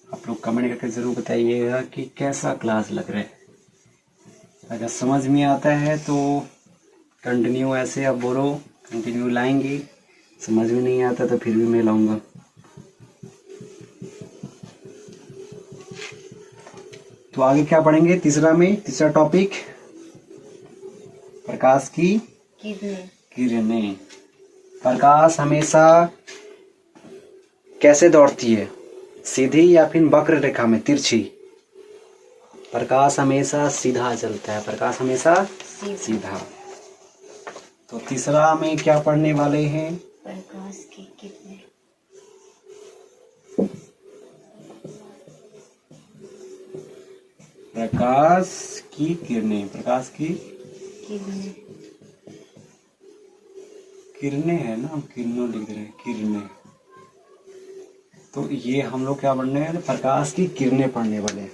आप लोग कमेंट करके जरूर बताइएगा कि कैसा क्लास लग रहा है। अगर समझ में आता है तो कंटिन्यू ऐसे आप बोलो, कंटिन्यू लाएंगे। समझ में नहीं आता तो फिर भी मैं लाऊंगा। तो आगे क्या पढ़ेंगे? तीसरा टॉपिक प्रकाश की किरणें। प्रकाश हमेशा कैसे दौड़ती है? सीधी या फिर वक्र रेखा में, तिरछी? प्रकाश हमेशा सीधा चलता है। प्रकाश हमेशा सीधा। तो तीसरा में क्या पढ़ने वाले हैं? प्रकाश की किरणें। प्रकाश की किरणें। प्रकाश की किरणें है ना, हम किरणों लिख रहे हैं, किरणें। तो ये हम लोग क्या पढ़ने हैं, प्रकाश की किरणें पढ़ने वाले हैं।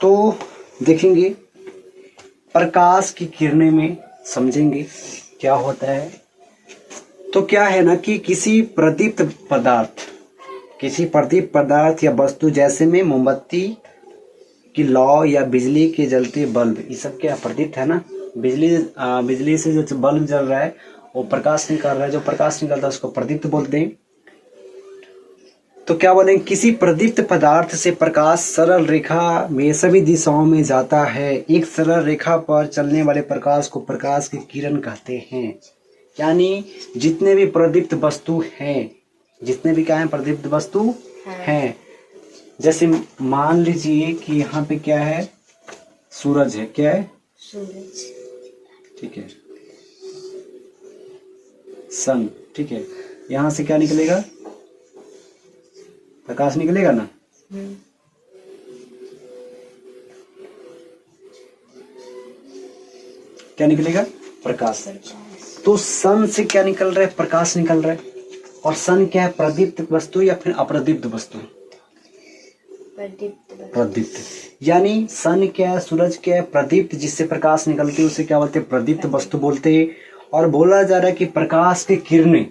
तो देखेंगे प्रकाश की किरणें में, समझेंगे क्या होता है। तो क्या है ना कि किसी प्रदीप्त पदार्थ या वस्तु, जैसे में मोमबत्ती की लौ या बिजली के जलते बल्ब, ये सब क्या प्रदीप्त है ना। बिजली से जो बल्ब जल रहा है वो प्रकाश निकल रहा है, जो प्रकाश निकलता है उसको प्रदीप्त बोलते हैं। तो क्या बोलेंगे, किसी प्रदीप्त पदार्थ से प्रकाश सरल रेखा में सभी दिशाओं में जाता है। एक सरल रेखा पर चलने वाले प्रकाश को प्रकाश की किरण कहते हैं। यानी जितने भी प्रदीप्त वस्तु हैं, जितने भी क्या है प्रदीप्त वस्तु हैं, जैसे मान लीजिए कि यहाँ पे क्या है, सूरज है, क्या है, सूरज, ठीक है, सन, ठीक है। यहाँ से क्या निकलेगा, प्रकाश निकलेगा ना। क्या निकलेगा, प्रकाश। तो सन से क्या निकल रहा है, प्रकाश निकल रहा है। और सन क्या है, प्रदीप्त वस्तु या फिर अप्रदीप्त वस्तु, प्रदीप्त। यानी सन क्या है, सूरज क्या है, प्रदीप्त, जिससे प्रकाश निकलती है उसे क्या बोलते हैं, प्रदीप्त वस्तु बोलते हैं। और बोला जा रहा है कि प्रकाश की किरणें,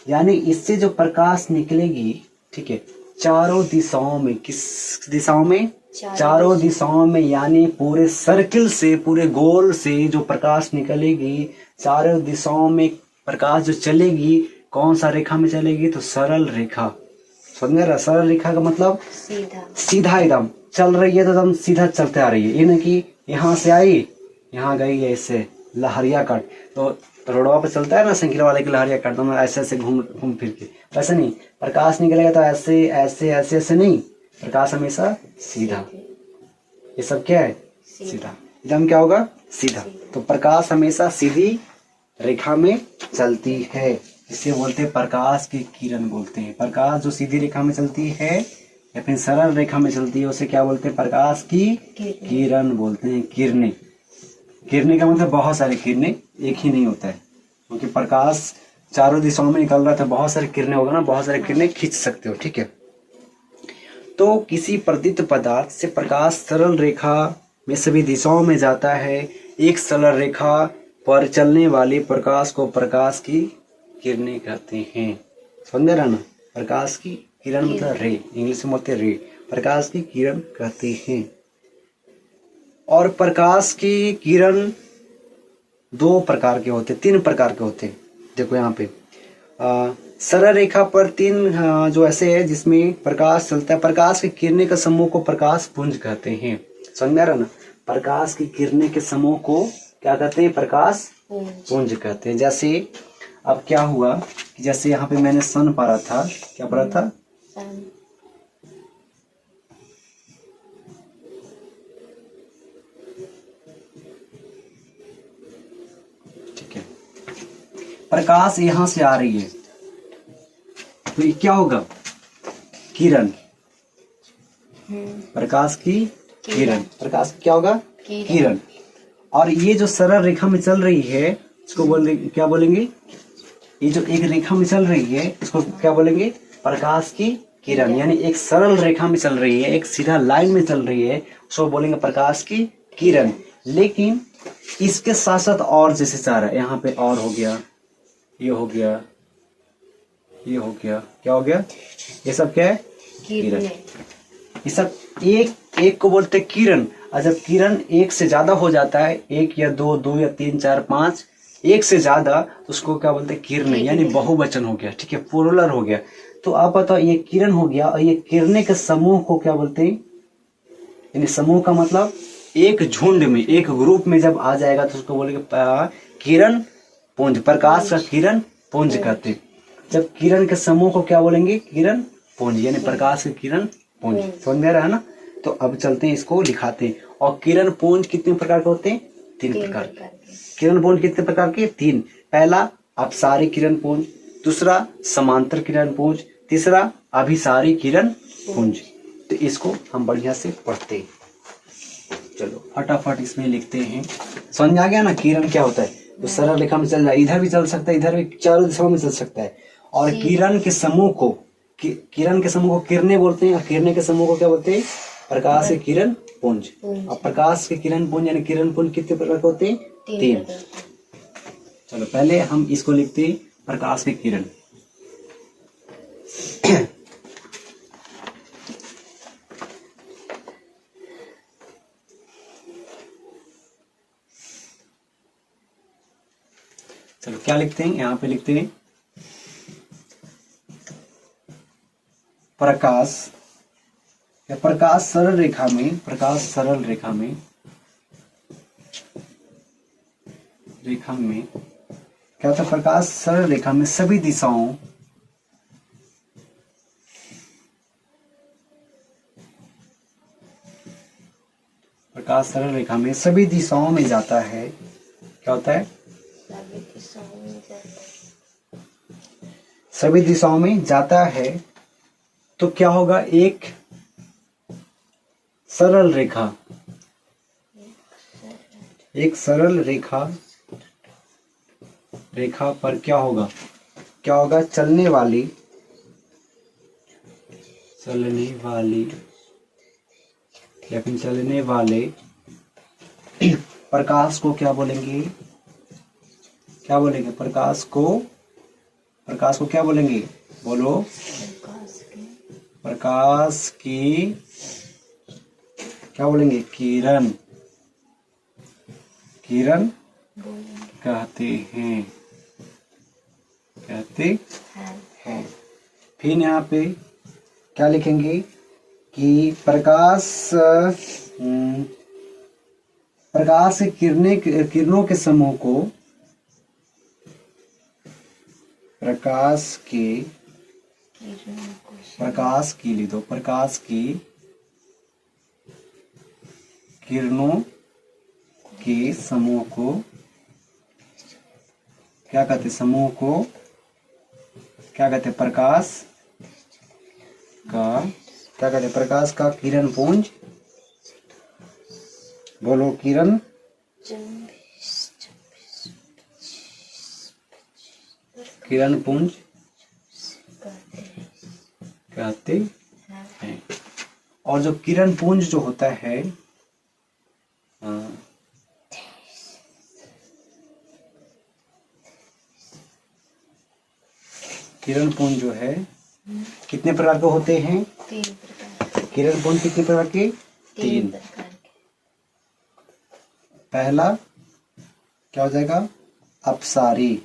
यानी इससे जो प्रकाश निकलेगी, ठीक है, चारों दिशाओं में, किस दिशाओं में, चारों दिशाओं में, यानी पूरे सर्किल से, पूरे गोल से जो प्रकाश निकलेगी, चारों दिशाओं में प्रकाश जो चलेगी, कौन सा रेखा में चलेगी, तो सरल रेखा। समझ रहा, सरल रेखा का मतलब सीधा एकदम चल रही है, तो एकदम सीधा चलते आ रही है। ये नहीं कि यहाँ से आई यहाँ गई है, ऐसे लहरिया काट, तो रोडवा पे चलता है ना साइकिल वाले की लहरिया काट, तो ऐसे ऐसे घूम फिर के, वैसे नहीं। प्रकाश निकलेगा तो ऐसे ऐसे ऐसे ऐसे नहीं, प्रकाश हमेशा सीधा। ये सब क्या है, सीधा, एकदम क्या होगा, सीधा। तो प्रकाश हमेशा सीधी रेखा में चलती है, इसे बोलते हैं प्रकाश की किरण बोलते हैं। प्रकाश जो सीधी रेखा में चलती है या फिर सरल रेखा में चलती है उसे क्या बोलते हैं, प्रकाश की किरण बोलते हैं। किरणें, किरणें का मतलब बहुत सारी किरणें, एक ही नहीं होता है, क्योंकि प्रकाश चारों दिशाओं में निकल रहा था, बहुत सारी किरणें होगा ना, बहुत सारी किरणें खींच सकते हो, ठीक है। तो किसी प्रदीप्त पदार्थ से प्रकाश सरल रेखा में सभी दिशाओं में जाता है। एक सरल रेखा पर चलने वाले प्रकाश को प्रकाश की किरणें कहते हैं। समझ रहा ना, प्रकाश की किरण मतलब रे, इंग्लिश में बोलते हैं रे, प्रकाश की किरण कहते हैं। और प्रकाश की किरण दो प्रकार के होते, तीन प्रकार के होते। देखो यहाँ पे सरल रेखा पर तीन जो ऐसे है जिसमें प्रकाश चलता है। प्रकाश की किरणें के समूह को प्रकाश पुंज कहते हैं। समझ रहा ना, प्रकाश की किरणें के समूह को क्या कहते हैं, प्रकाश पुंज कहते हैं। जैसे अब क्या हुआ कि जैसे यहाँ पे मैंने सन पढ़ा था, क्या पढ़ा था, ठीक है, प्रकाश यहां से आ रही है तो ये क्या होगा, किरण, प्रकाश की किरण, प्रकाश क्या होगा, किरण। और ये जो सरल रेखा में चल रही है इसको क्या बोलेंगे, ये जो एक रेखा में चल रही है इसको क्या बोलेंगे, प्रकाश की किरण। यानी एक सरल रेखा में चल रही है, एक सीधा लाइन में चल रही है, उसको बोलेंगे प्रकाश की किरण। लेकिन इसके साथ साथ और जैसे चाह रहा है, यहाँ पे और हो गया, ये हो गया, ये हो गया, क्या हो गया, ये सब क्या है, किरण। ये सब एक को बोलते हैं किरण। और जब किरण एक से ज्यादा हो जाता है, एक या दो, दो या तीन, चार, पांच, एक से ज्यादा, तो उसको क्या बोलते हैं, किरण, यानी बहुवचन हो गया, ठीक है, प्लूरल हो गया। तो आप बताओ, ये किरण हो गया और ये किरणें के समूह को क्या बोलते हैं, यानी समूह का मतलब एक झुंड में, एक ग्रुप में जब आ जाएगा तो उसको बोलेंगे किरण पुंज, प्रकाश का किरण पुंज कहते। जब किरण के समूह को क्या बोलेंगे, किरण पुंज, यानी प्रकाश के किरण पुंज। समझ में आ रहा है ना। तो अब चलते हैं, इसको दिखाते हैं। और किरण पुंज कितने प्रकार के होते हैं, तीन प्रकार के। किरण पुंज कितने प्रकार के, तीन। पहला अपसारी किरण पुंज, दूसरा समांतर किरण पुंज, तीसरा अभिसारी किरण पुंज। तो इसको हम बढ़िया से पढ़ते हैं। चलो फटाफट इसमें लिखते हैं। समझ आ गया ना, किरण क्या होता है, तो सरल रेखा में चल रहा है, इधर भी चल सकता है, इधर भी, चारों दिशाओं में चल सकता है। और किरण के समूह को किरणें बोलते हैं, और किरणें के समूह को क्या बोलते हैं? प्रकाश के किरण पुंज। और प्रकाश के किरण पुंज यानी किरण पुंज कितने प्रकार के होते हैं? 3। चलो पहले हम इसको लिखते हैं, प्रकाश के किरण। चलो क्या लिखते हैं? यहाँ पे लिखते हैं प्रकाश सरल रेखा में, प्रकाश सरल रेखा में क्या होता है? प्रकाश सरल रेखा में सभी दिशाओं प्रकाश सरल रेखा में सभी दिशाओं में जाता है। क्या होता है? सभी दिशाओं में जाता है। तो क्या होगा? एक सरल रेखा पर क्या होगा? चलने वाली या फिर चलने वाले प्रकाश को क्या बोलेंगे? प्रकाश को क्या बोलेंगे? बोलो। प्रकाश की क्या बोलेंगे? किरण कहते हैं। फिर यहाँ पे क्या लिखेंगे कि प्रकाश के किरणों के समूह को प्रकाश की किरणों के समूह को क्या कहते हैं? प्रकाश का किरण पुंज। बोलो, किरण पुंज कहते हैं। और जो किरण पुंज जो होता है, किरण पुंज जो है कितने प्रकार के होते हैं? 3 प्रकार। किरण पुंज कितने प्रकार के? 3। पहला क्या हो जाएगा? अपसारी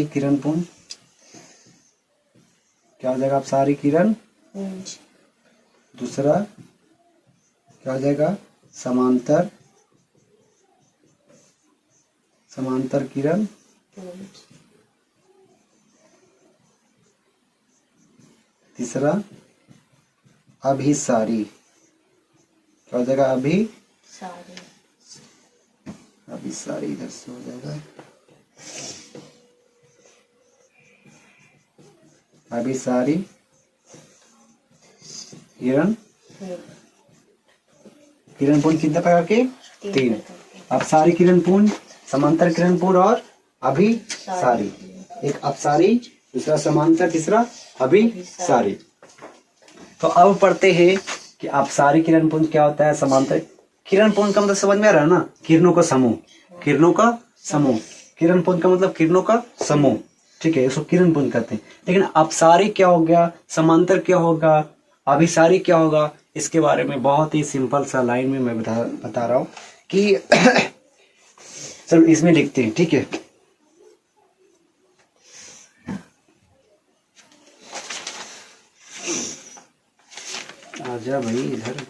किरण पुंज। क्या हो जाएगा? अपसारी किरण पुंज। दूसरा क्या हो जाएगा? समांतर किरण पुंज। तीसरा अभिसारी। क्या हो जाएगा? अभिसारी इधर से हो जाएगा। अभिसारी किरण पुंज कितने प्रकार के? 3। अपसारी किरण पुंज, समांतर किरण पुंज और अभिसारी। एक अपसारी, दूसरा समांतर, तीसरा अभिसारी। तो अब पढ़ते हैं कि अपसारी किरण पुंज क्या होता है, समांतर किरण पुंज का मतलब समझ में आ रहा है ना? किरणों का समूह। किरण पुंज का मतलब किरणों का समूह। ठीक है, इसको किरण पुंज कहते हैं। लेकिन अपसारी क्या हो गया, समांतर क्या होगा, अभिसारी क्या होगा, इसके बारे में बहुत ही सिंपल सा लाइन में मैं बता रहा हूं कि चलो इसमें लिखते हैं। ठीक है, आजा भाई इधर।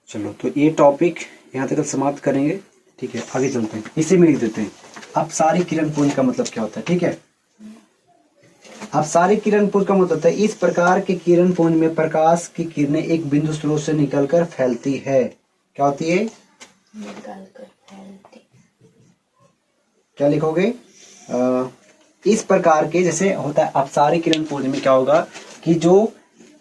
चलो तो ये टॉपिक यहाँ तक समाप्त करेंगे। ठीक है, आगे चलते हैं। इसी में लिख देते हैं अपसारी किरण पुंज का मतलब क्या होता है। ठीक है, अपसारी किरण पुंज का मतलब होता है इस प्रकार के किरण पुंज में प्रकाश की किरणें एक बिंदु स्रोत से निकलकर फैलती है। क्या होती है? निकलकर फैलती। क्या लिखोगे? इस प्रकार के जैसे होता है अपसारी किरण पुंज में क्या होगा कि जो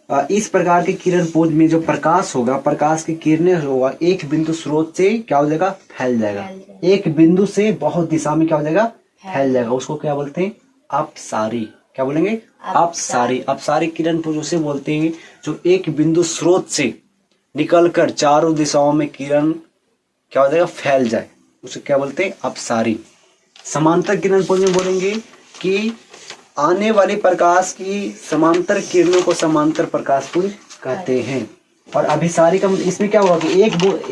इस प्रकार के किरण पुंज में जो प्रकाश होगा, प्रकाश की किरणें होगा, एक बिंदु स्रोत से क्या हो जाएगा, फैल जाएगा। एक बिंदु से बहुत दिशा में क्या हो जाएगा, फैल जाएगा। उसको क्या बोलते हैं, अपसारी। क्या बोलेंगे, अपसारी। अपसारी किरण पुंज उसे बोलते हैं जो एक बिंदु स्रोत से निकलकर चारों दिशाओं में किरण क्या हो जाएगा, फैल जाए, उसे क्या बोलते हैं, अपसारी। समांतर किरण पुंज में बोलेंगे कि आने वाले प्रकाश की समांतर किरणों को समांतर प्रकाश पुंज कहते हैं। और अभिसारी का मतलब इसमें क्या होगा कि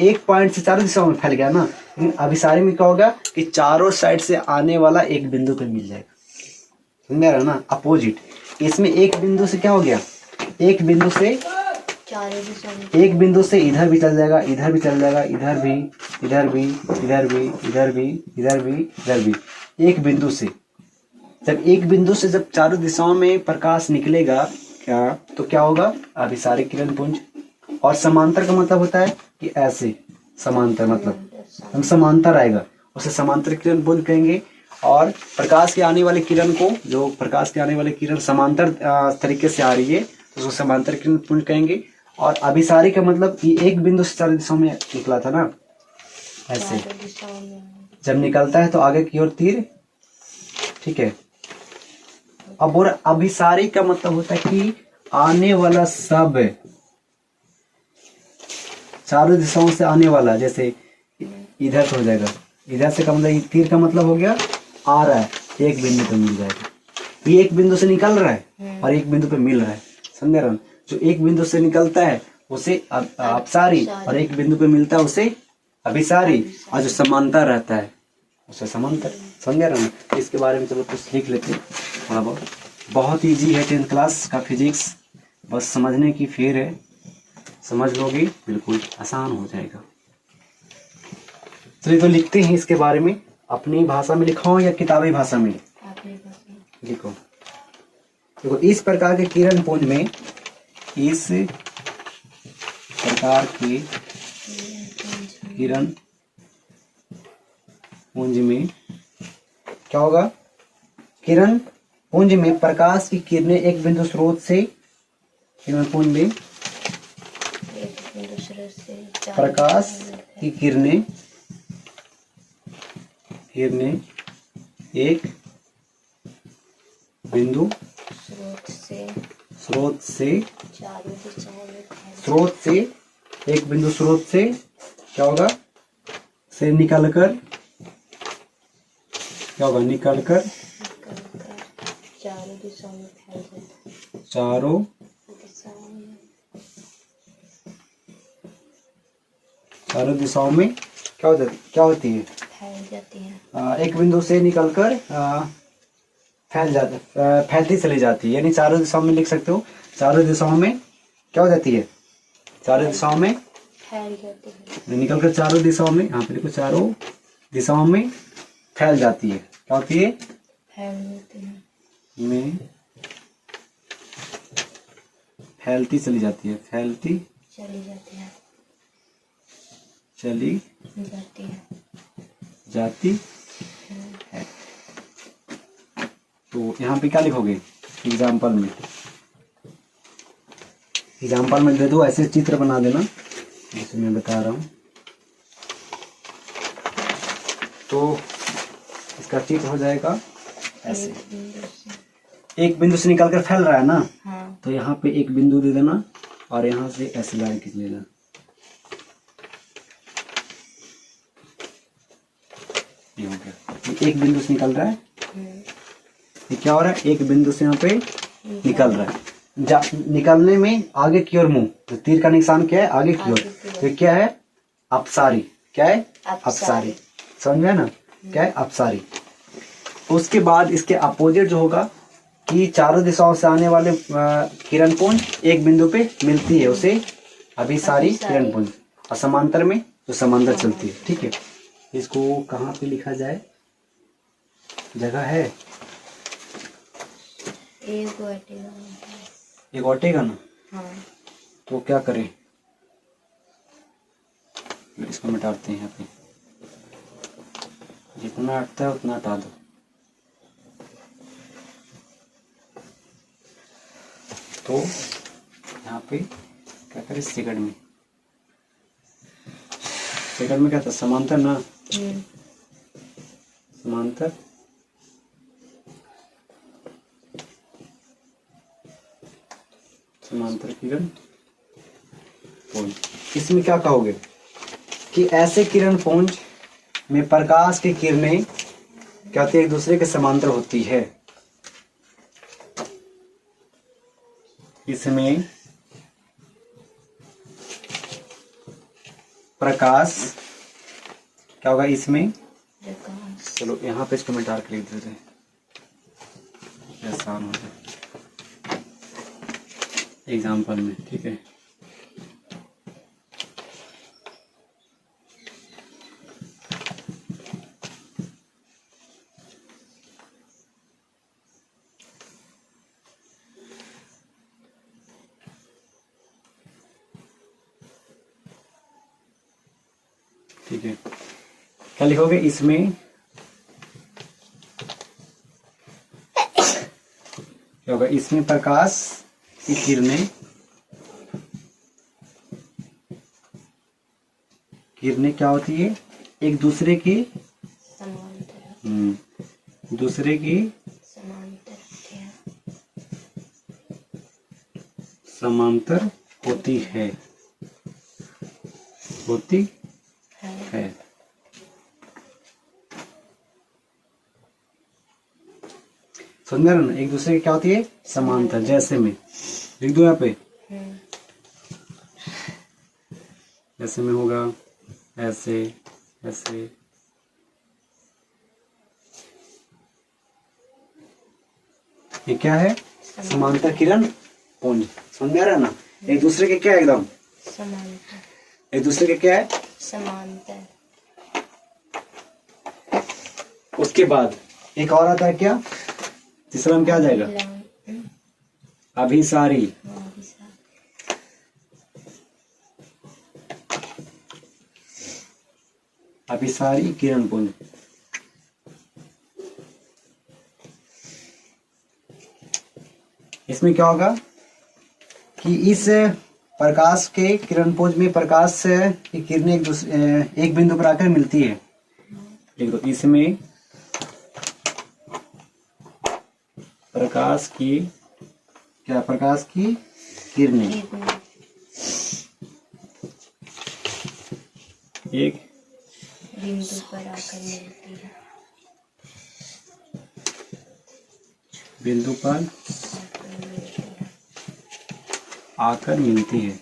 एक पॉइंट से चारों दिशाओं में फैल गया ना, लेकिन अभिसारी में क्या होगा कि चारों साइड से आने वाला एक बिंदु पे मिल जाएगा। समझ रहा ना, अपोजिट। इसमें एक बिंदु से क्या हो गया, एक बिंदु से एक बिंदु से इधर भी चल जाएगा, इधर भी चल जाएगा, इधर भी, इधर भी, इधर भी, इधर भी, इधर भी, इधर भी। एक बिंदु से जब चारों दिशाओं में प्रकाश निकलेगा क्या, तो क्या होगा, अभिसारी किरण पुंज। और समांतर का मतलब होता है कि ऐसे समांतर, मतलब हम समांतर आएगा, उसे समांतर किरण पुंज कहेंगे। और प्रकाश के आने वाले किरण को, जो प्रकाश के आने वाले किरण समांतर तरीके से आ रही है, तो उसको समांतर किरण पुंज कहेंगे। और अभिसारी का मतलब कि एक बिंदु से चारों दिशाओं में निकला था ना, ऐसे जब निकलता है तो आगे की ओर तीर, ठीक है। अब और अभिसारी का मतलब होता है कि आने वाला सब, चारों दिशाओं से आने वाला, जैसे इधर से हो जाएगा, इधर से का मतलब तीर का मतलब हो गया आ रहा है, एक बिंदु पे मिल जाएगा। ये एक बिंदु से निकल रहा है और एक बिंदु पे मिल रहा है, समझ रहे हो। जो एक बिंदु से निकलता है उसे अपसारी, और एक बिंदु पे मिलता है उसे अभिसारी, और जो समांतर रहता है उसे समांतर। समझ रहे हो ना। इसके बारे में चलो कुछ लिख लेते हैं थोड़ा बहुत। बहुत ईजी है 10th क्लास का फिजिक्स, बस समझने की फेर है, समझ लोगे बिल्कुल आसान हो जाएगा। चलिए तो लिखते हैं इसके बारे में, अपनी भाषा में लिखाओ या किताबी भाषा में लिखो। देखो, इस प्रकार के किरण पुंज में, इस प्रकार के किरण पुंज में क्या होगा, किरण पुंज में प्रकाश की किरणें एक बिंदु स्रोत से, किरण पुंज में प्रकाश की किरणें एक बिंदु स्रोत से एक बिंदु स्रोत से क्या होगा, से निकलकर क्या होगा, निकलकर चारों दिशाओं में क्या होती है, फैल जाती है। एक बिंदु से निकलकर फैलती चली जाती है। यानी चारों दिशाओं में लिख सकते हो, चारों दिशाओं में क्या हो जाती है, चारों दिशाओं में फैल जाती है। निकलकर चारों दिशाओं में, यहाँ पे देखो, चारों दिशाओं में फैल जाती है। क्या होती है, फैल जाती है, में फैलती चली जाती है, फैलती चली जाती है, चली जाती है। तो यहाँ पे क्या लिखोगे, एग्जाम्पल में दे दो, ऐसे चित्र बना देना जैसे मैं बता रहा हूँ। तो इसका चित्र हो जाएगा ऐसे, एक बिंदु से निकलकर फैल रहा है ना, हाँ। तो यहाँ पे एक बिंदु दे देना और यहाँ से ऐसे लाइन खींच लेना। ये हो गया, एक बिंदु से निकल रहा है, ये क्या हो रहा है, एक बिंदु से यहाँ पे निकल रहा है। निकलने में आगे की ओर मुंह, तो तीर का निशान क्या है, आगे की ओर, तो क्या है, अपसारी। क्या है, अपसारी। समझ में ना, क्या है, अपसारी। उसके बाद इसके अपोजिट जो होगा कि चारों दिशाओं से आने वाले किरण पुंज एक बिंदु पे मिलती है, उसे अभिसारी किरण पुंज। और समांतर में जो समांतर चलती है, ठीक है। इसको कहाँ पे लिखा जाए, जगह है, एक अटेगा ना, हाँ। तो क्या करें, इसको मिटाते हैं, यहाँ पे जितना अटता है उतना हटा दो। तो यहाँ पे क्या करें, सेकंड में, सेकंड में क्या था, समांतर ना, समांतर समांतर किरण पुंज। इसमें क्या कहोगे कि ऐसे किरण पुंज में प्रकाश की किरणें क्या होती है, एक दूसरे के समांतर होती है। इसमें प्रकाश क्या होगा, इसमें प्रकाश। चलो यहाँ पे इसको मैं डार्क लिख देते हैं, आसान हो जाए एग्जाम्पल में, ठीक है। ठीक है, क्या लिखोगे, इसमें क्या होगा, इसमें प्रकाश की किरणें क्या होती है, एक दूसरे की समांतर। दूसरे की समांतर क्या? समांतर होती है, होती है। समझ रहे ना, एक दूसरे की क्या होती है, समांतर। जैसे में लिख दो यहाँ पे, ऐसे में होगा, ऐसे ऐसे, ये क्या है, समांतर किरण पुंज। समझ में आ रहा है ना, एक दूसरे के क्या है, एकदम समांतर। एक दूसरे के क्या है, समांतर। उसके बाद एक और आता है, क्या तीसरा में क्या आ जाएगा, अभिसारी। अभिसारी किरण पुंज। इसमें क्या होगा कि इस प्रकाश के किरण पुंज में प्रकाश की किरणें एक बिंदु पर आकर मिलती है। देखो, इसमें प्रकाश की क्या, प्रकाश की किरणें एक बिंदु पर आकर मिलती है। बिंदु पर आकर मिलती है,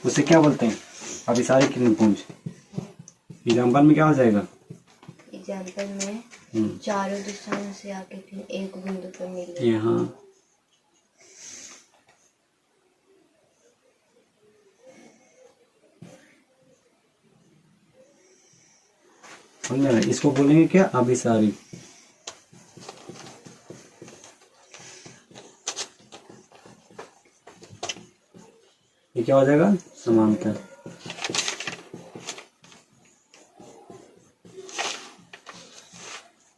उसे क्या बोलते हैं, अभिसारी किरण पुंज। एग्जाम्पल में क्या हो जाएगा, एग्जाम्पल में चारों दिशाओं से आके फिर एक बिंदु पर मिले। यहाँ समझ रहे, इसको बोलेंगे क्या, अभिसारी। ये क्या हो जाएगा, समांतर।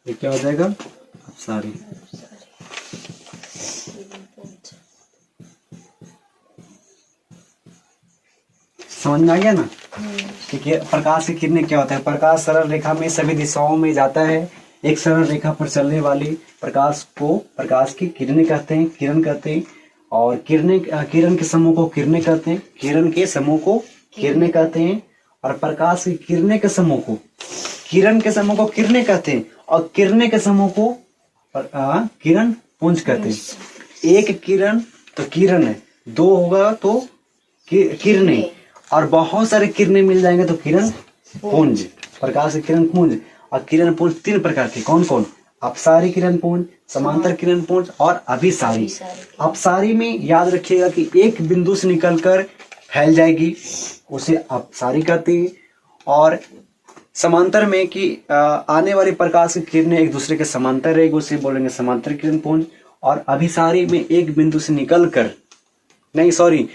ये क्या हो जाएगा, अपसारी। समझ में आ गया ना, ठीक है। प्रकाश की किरणें क्या होता है, प्रकाश सरल रेखा में सभी दिशाओं में जाता है। एक सरल रेखा पर चलने वाली प्रकाश को प्रकाश की किरणें कहते हैं, किरण कहते हैं। और किरण के समूह को किरणें कहते हैं, किरण के समूह को किरणें कहते हैं। और प्रकाश की किरणें के समूह को किरण के समूह को किरणें कहते हैं, और किरणें के समूह को किरण पुंज कहते हैं। एक किरण तो किरण है, दो होगा तो किरणें, और बहुत सारे किरणें मिल जाएंगे तो किरण पुंज। प्रकाश की किरण पुंज और किरण पुंज तीन प्रकार के, कौन कौन, अपसारी किरण पुंज, समांतर किरण पुंज और अभिसारी। अपसारी में याद रखिएगा कि एक बिंदु से निकलकर फैल जाएगी, उसे अपसारी कहते हैं। और समांतर में कि आने वाली प्रकाश की किरणें एक दूसरे के समांतर रहेगी, उसे बोलेंगे समांतर किरण पुंज। और अभिसारी में एक बिंदु से निकलकर, नहीं सॉरी,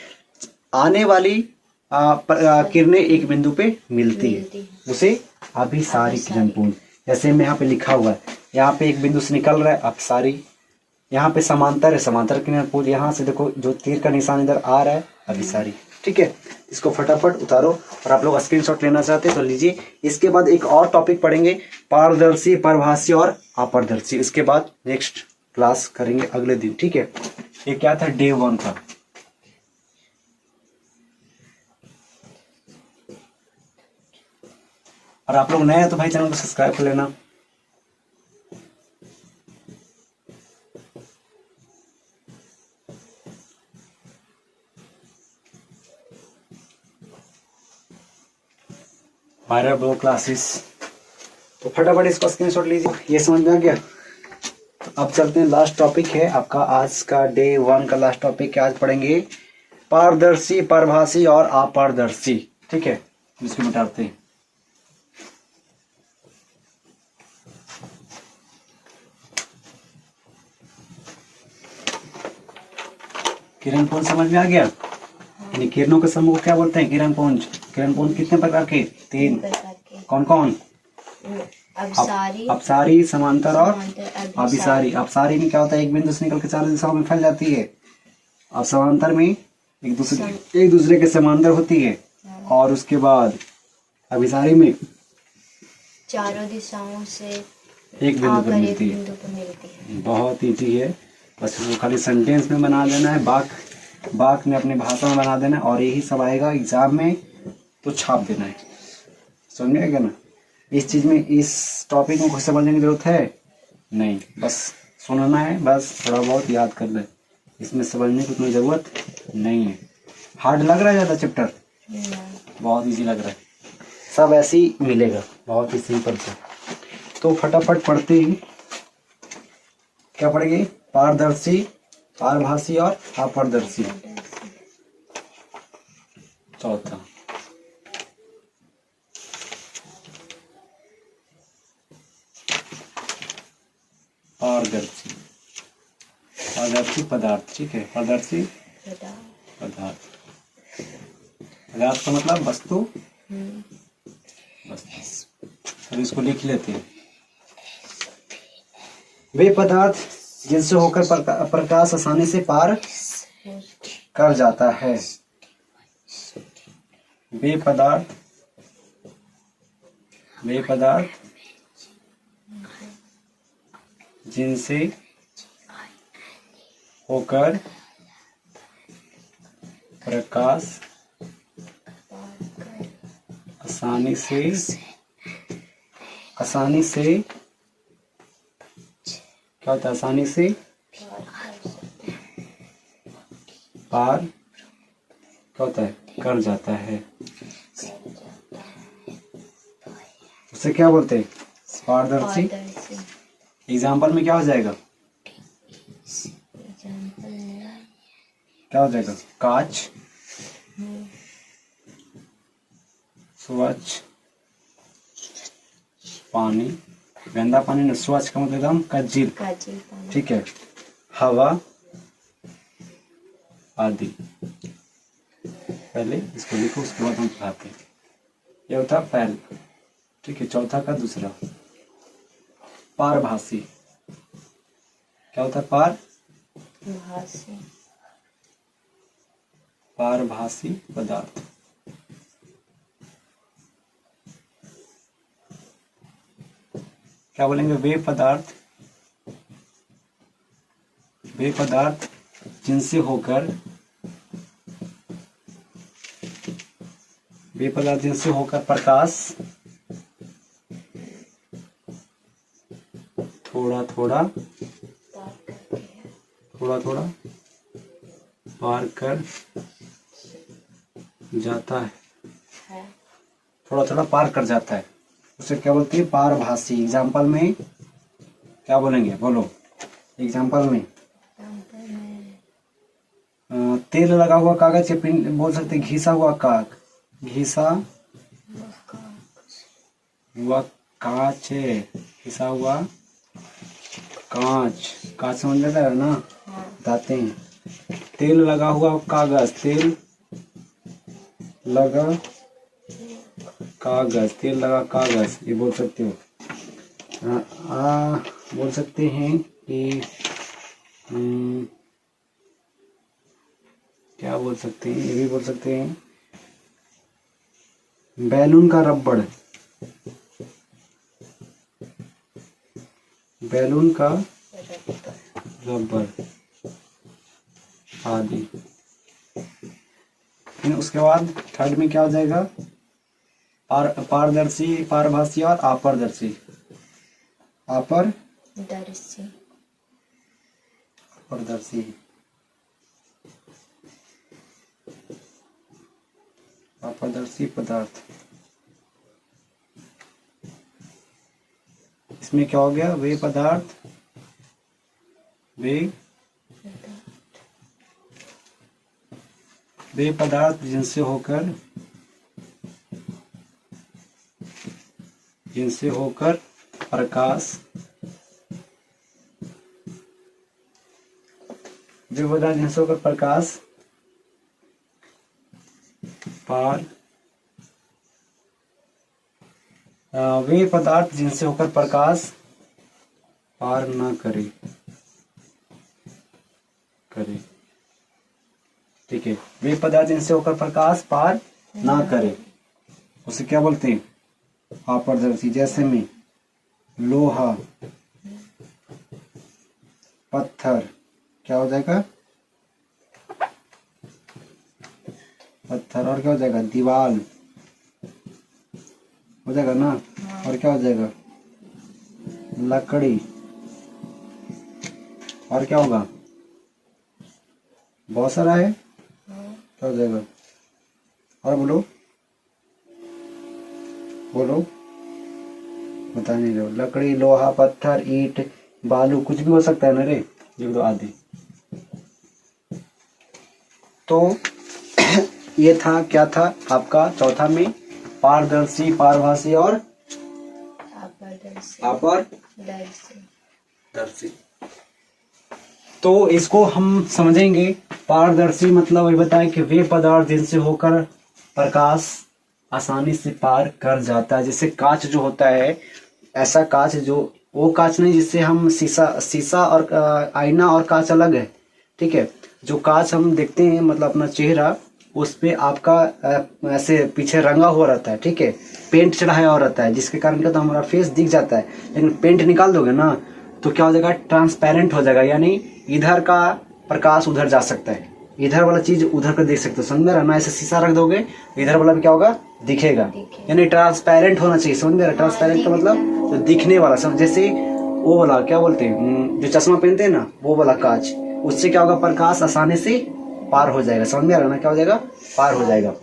आने वाली किरणें एक बिंदु पे मिलती है, उसे अभिसारी किरण पुंज। जैसे मैं यहाँ पे लिखा हुआ है, यहाँ पे एक बिंदु से निकल रहा है अपसारी, यहाँ पे समांतर है, समांतर किनारे पुल, यहाँ से देखो जो तीर का निशान इधर आ रहा है अभिसारी। ठीक है, इसको फटाफट उतारो और आप लोग स्क्रीनशॉट लेना चाहते हैं तो लीजिए। इसके बाद एक और टॉपिक पढ़ेंगे, पारदर्शी, परभासी और अपारदर्शी। इसके बाद नेक्स्ट क्लास करेंगे अगले दिन। ठीक है, ये क्या था, डे 1 था। और आप लोग नए हैं तो भाई चैनल को सब्सक्राइब कर लेना। वायरल ब्लॉग क्लासेस, तो फटाफट इसको स्क्रीनशॉट लीजिए। ये समझ में आ गया। तो अब चलते हैं, लास्ट टॉपिक है आपका आज का डे 1 का लास्ट टॉपिक है। आज पढ़ेंगे पारदर्शी, परभासी और अपारदर्शी। ठीक है, इसको मिटाते हैं। किरण पुंज समझ में आ गया। यानी किरणों के समूह को क्या बोलते हैं, किरण पुंज। किरण पुंज कितने प्रकार के, 3 प्रकार के। कौन कौन, अपसारी, अपसारी, समांतर और समांतर, अभिसारी। अपसारी में क्या होता है, एक बिंदु से निकल के 4 दिशाओं में फैल जाती है। अब समांतर में एक दूसरे के समांतर होती है। और उसके बाद अभिसारी में चारों दिशाओं से एक बिंदु पर मिलती है। बिंदु पर मिलती है। बहुत ईजी है, बस इसको खाली सेंटेंस में बना देना है, बाक में अपनी भाषा में बना देना है, और यही सब आएगा एग्जाम में तो छाप देना है। समझ में आएगा ना। इस चीज में, इस टॉपिक में कुछ समझने की जरूरत है नहीं, बस सुनना है, बस थोड़ा बहुत याद कर ले। इसमें समझने की कोई जरूरत नहीं है। हार्ड लग रहा है ज्यादा चैप्टर, बहुत इजी लग रहा है, सब ऐसे ही मिलेगा, बहुत ही सिंपल से। तो फटाफट पढ़ते ही क्या पढ़ेंगे, पारदर्शी, पारभासी और अपारदर्शी। चौथा पारदर्शी, पारदर्शी पदार्थ। ठीक है, पारदर्शी पदार्थ, पदार्थ का मतलब वस्तु, वस्तु। अब इसको लिख लेते हैं। वे पदार्थ जिनसे होकर प्रकाश आसानी से पार कर जाता है। वे पदार्थ जिनसे होकर प्रकाश आसानी से क्या होता है, आसानी से पार क्या होता है, कर जाता है। उसे क्या बोलते हैं, पारदर्शी। एग्जाम्पल में क्या हो जाएगा, क्या हो जाएगा, कांच, स्वच्छ पानी, गंदा पानी ना, स्वच्छ का मतलब एकदम कज्जिल। ठीक है, हवा आदि। पहले इसको लिखो, उसके बाद हम पढ़ाते हैं। ये होता है पहला। ठीक है, चौथा का दूसरा, पारभासी। क्या होता है, पारभासी पदार्थ। क्या बोलेंगे, वे पदार्थ जिनसे होकर प्रकाश थोड़ा थोड़ा पार कर जाता है। थोड़ा थोड़ा पार कर जाता है, उसे क्या बोलते हैं, पारभासी। एग्जाम्पल में क्या बोलेंगे, बोलो। एग्जाम्पल में तेल लगा हुआ कागज के बोल सकते, घिसा हुआ काग, घिसा हुआ कांच है, घिसा हुआ कांच, कांच समझ में है ना, बताते हैं। तेल लगा हुआ कागज, तेल लगा कागज, ये बोल सकते हो। बोल सकते हैं कि क्या बोल सकते हैं, ये भी बोल सकते हैं बैलून का रबड़, बैलून का रबड़ आदि। फिर उसके बाद थर्ड में क्या हो जाएगा, पारदर्शी, पारभासी और अपारदर्शी। दर्शी, अपारदर्शी, अपारदर्शी पदार्थ। इसमें क्या हो गया, वे पदार्थ, वे पदार्थ जिनसे होकर प्रकाश, वे पदार्थ जिनसे होकर प्रकाश पार, वे पदार्थ जिनसे होकर प्रकाश पार न करे, ठीक है। वे पदार्थ जिनसे होकर प्रकाश पार ना करे, उसे क्या बोलते हैं, अपारदर्शी। जैसे में लोहा, पत्थर, क्या हो जाएगा, पत्थर, और क्या हो जाएगा, दीवार हो जाएगा ना, और क्या हो जाएगा, लकड़ी, और क्या होगा, बहुत सारा है, क्या हो जाएगा, और बोलो बता नहीं रहे हो, लकड़ी, लोहा, पत्थर, ईंट, बालू, कुछ भी हो सकता है ना रे, लिख दो आदि। तो ये था, क्या था आपका चौथा में, पारदर्शी, पारभासी और अपारदर्शी। तो इसको हम समझेंगे। पारदर्शी मतलब ये बताएं कि वे पदार्थ जिनसे होकर प्रकाश आसानी से पार कर जाता है। जैसे कांच जो होता है, ऐसा कांच जो, वो कांच नहीं जिससे हम शीशा और आईना और कांच अलग है, ठीक है। जो कांच हम देखते हैं, मतलब अपना चेहरा, उस पे आपका ऐसे पीछे रंगा हुआ रहता है, ठीक है, पेंट चढ़ाया हुआ रहता है, जिसके कारण क्या, तो हमारा फेस दिख जाता है। लेकिन पेंट निकाल दोगे ना तो क्या हो जाएगा, ट्रांसपेरेंट हो जाएगा, यानी इधर का प्रकाश उधर जा सकता है, इधर वाला चीज उधर का देख सकते हो, समझ रहे ना। ऐसे शीशा रख दोगे तो इधर वाला भी क्या होगा, दिखेगा, यानी ट्रांसपेरेंट होना चाहिए, समझ रहे। ट्रांसपेरेंट का मतलब तो दिखने वाला, सब जैसे वो वाला क्या बोलते हैं, जो चश्मा पहनते हैं ना, वो वाला कांच, उससे क्या होगा, प्रकाश आसानी से पार हो जाएगा, समझ में आ रहा ना, क्या हो जाएगा, पार हो जाएगा।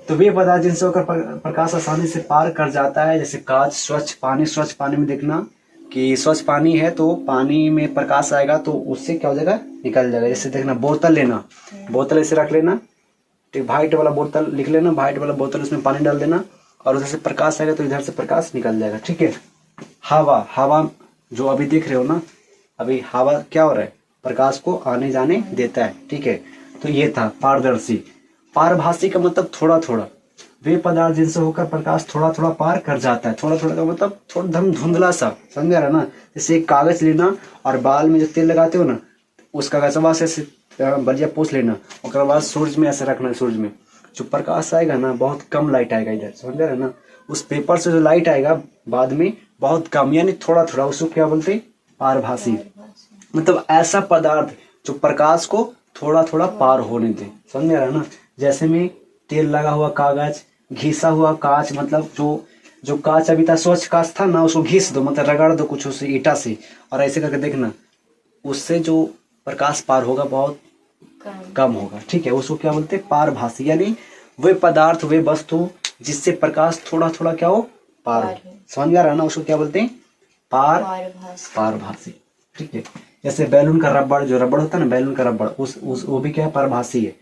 तो वे पदार्थ जिनसे होकर प्रकाश आसानी से पार कर जाता है, जैसे कांच, स्वच्छ पानी में देखना कि स्वच्छ पानी है तो पानी में प्रकाश आएगा तो उससे क्या हो जाएगा, निकल जाएगा। जैसे देखना, बोतल लेना, बोतल ऐसे रख लेना, ठीक, व्हाइट वाला बोतल लिख लेना, व्हाइट वाला बोतल, उसमें पानी डाल देना और उधर से प्रकाश आएगा तो इधर से प्रकाश निकल जाएगा, ठीक है। हवा जो अभी देख रहे हो ना, अभी हवा क्या हो रहा है, प्रकाश को आने जाने देता है, ठीक है। तो ये था पारदर्शी। पारभासी का मतलब थोड़ा थोड़ा, वे पदार्थ जिनसे होकर प्रकाश थोड़ा थोड़ा पार कर जाता है। थोड़ा थोड़ा का मतलब थोड़ा धम धुंधला सा, समझ रहा ना। जैसे एक कागज लेना और बाल में जो तेल लगाते हो ना, उस कागजवा से बढ़िया पोंछ लेना, उसके बाद सूरज में ऐसे रखना, सूरज में जो प्रकाश आएगा ना, बहुत कम लाइट आएगा इधर, समझ रहे ना। उस पेपर से जो लाइट आएगा बाद में बहुत कम, यानी थोड़ा थोड़ा, उसको क्या बोलते हैं, पारभासी। मतलब ऐसा पदार्थ जो प्रकाश को थोड़ा थोड़ा पार होने दे, समझ में आ रहा ना। जैसे में तेल लगा हुआ कागज, घिसा हुआ कांच, मतलब जो कांच अभी था, स्वच्छ कांच था ना, उसको घिस दो, मतलब रगड़ दो कुछ उसे ईटा से, और ऐसे करके देखना, उससे जो प्रकाश पार होगा बहुत कम होगा, ठीक है। उसको क्या बोलते हैं, पारभासी। यानी वे पदार्थ, वे वस्तु जिससे प्रकाश थोड़ा थोड़ा क्या हो, पार हो, समझ में आ रहा है ना। उसको क्या बोलते हैं, पारभासी, ठीक है। जैसे बैलून का रबड़, जो रबड़ होता है ना, बैलून का रबड़, उस वो भी क्या है, पारभासी है।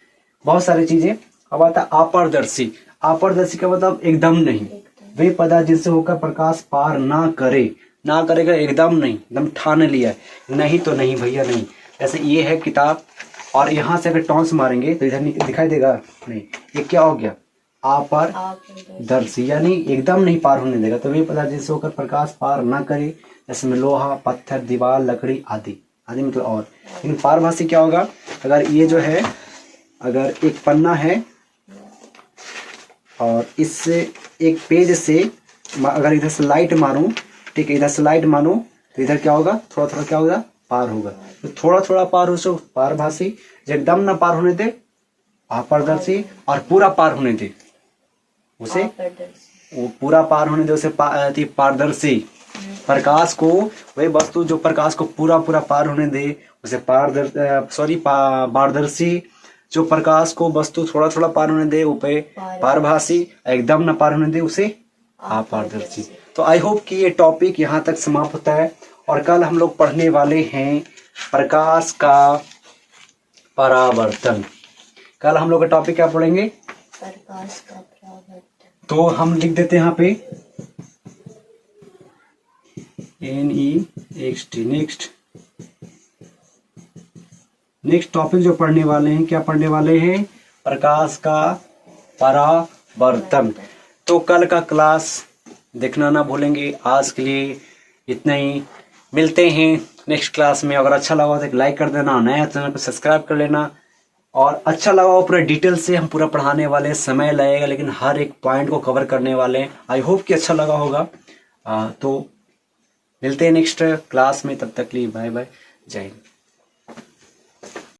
बहुत सारी चीजें। अब आता है अपारदर्शी। अपारदर्शी का मतलब एकदम नहीं, वे पदार्थ जिनसे होकर प्रकाश पार ना करेगा, एकदम नहीं, एकदम ठान लिया है, नहीं तो नहीं भैया नहीं। जैसे ये है किताब, और यहाँ से अगर टॉन्स मारेंगे तो इधर दिखाई देगा नहीं, ये क्या हो गया, अपारदर्शी, यानी एकदम नहीं पार होने देगा। तो वे पदार्थ जिनसे होकर प्रकाश पार ना करे, जैसे में लोहा, पत्थर, दीवार, लकड़ी आदि, आदि मतलब और, लेकिन पारभासी क्या होगा, अगर ये जो है अगर एक पन्ना है और इससे एक पेज से अगर इधर से लाइट मारूं, ठीक है, इधर से लाइट मारूं तो इधर क्या होगा, थोड़ा थोड़ा क्या होगा, पार होगा। तो थोड़ा थोड़ा पार हो सो पारभासी, जो एकदम ना पार होने दे अपारदर्शी, और पूरा पार होने दे उसे, वो पूरा पार होने दे उसे पारदर्शी। प्रकाश को, वही वस्तु जो प्रकाश को पूरा पूरा पार होने दे उसे पारदर्शी। जो प्रकाश को वस्तु थोड़ा थोड़ा पार होने दे उसे पारभासी, एकदम न पार होने दे उसे अपारदर्शी। तो आई होप कि ये टॉपिक यहाँ तक समाप्त होता है, और कल हम लोग पढ़ने वाले हैं प्रकाश का परावर्तन। कल हम लोग का टॉपिक क्या पढ़ेंगे, प्रकाश का परावर्तन। तो हम लिख देते हैं यहाँ पे NEXT। नेक्स्ट टॉपिक जो पढ़ने वाले हैं, क्या पढ़ने वाले हैं, प्रकाश का परावर्तन। तो कल का क्लास देखना ना भूलेंगे। आज के लिए इतना ही, मिलते हैं नेक्स्ट क्लास में। अगर अच्छा लगा तो एक लाइक कर देना, नया चैनल को सब्सक्राइब कर लेना, और अच्छा लगा हो पूरा डिटेल से हम पूरा पढ़ाने वाले हैं, समय लगेगा लेकिन हर एक पॉइंट को कवर करने वाले हैं। आई होप कि अच्छा लगा होगा। तो मिलते हैं नेक्स्ट क्लास में, तब तक के लिए बाय बाय, जय हिंद।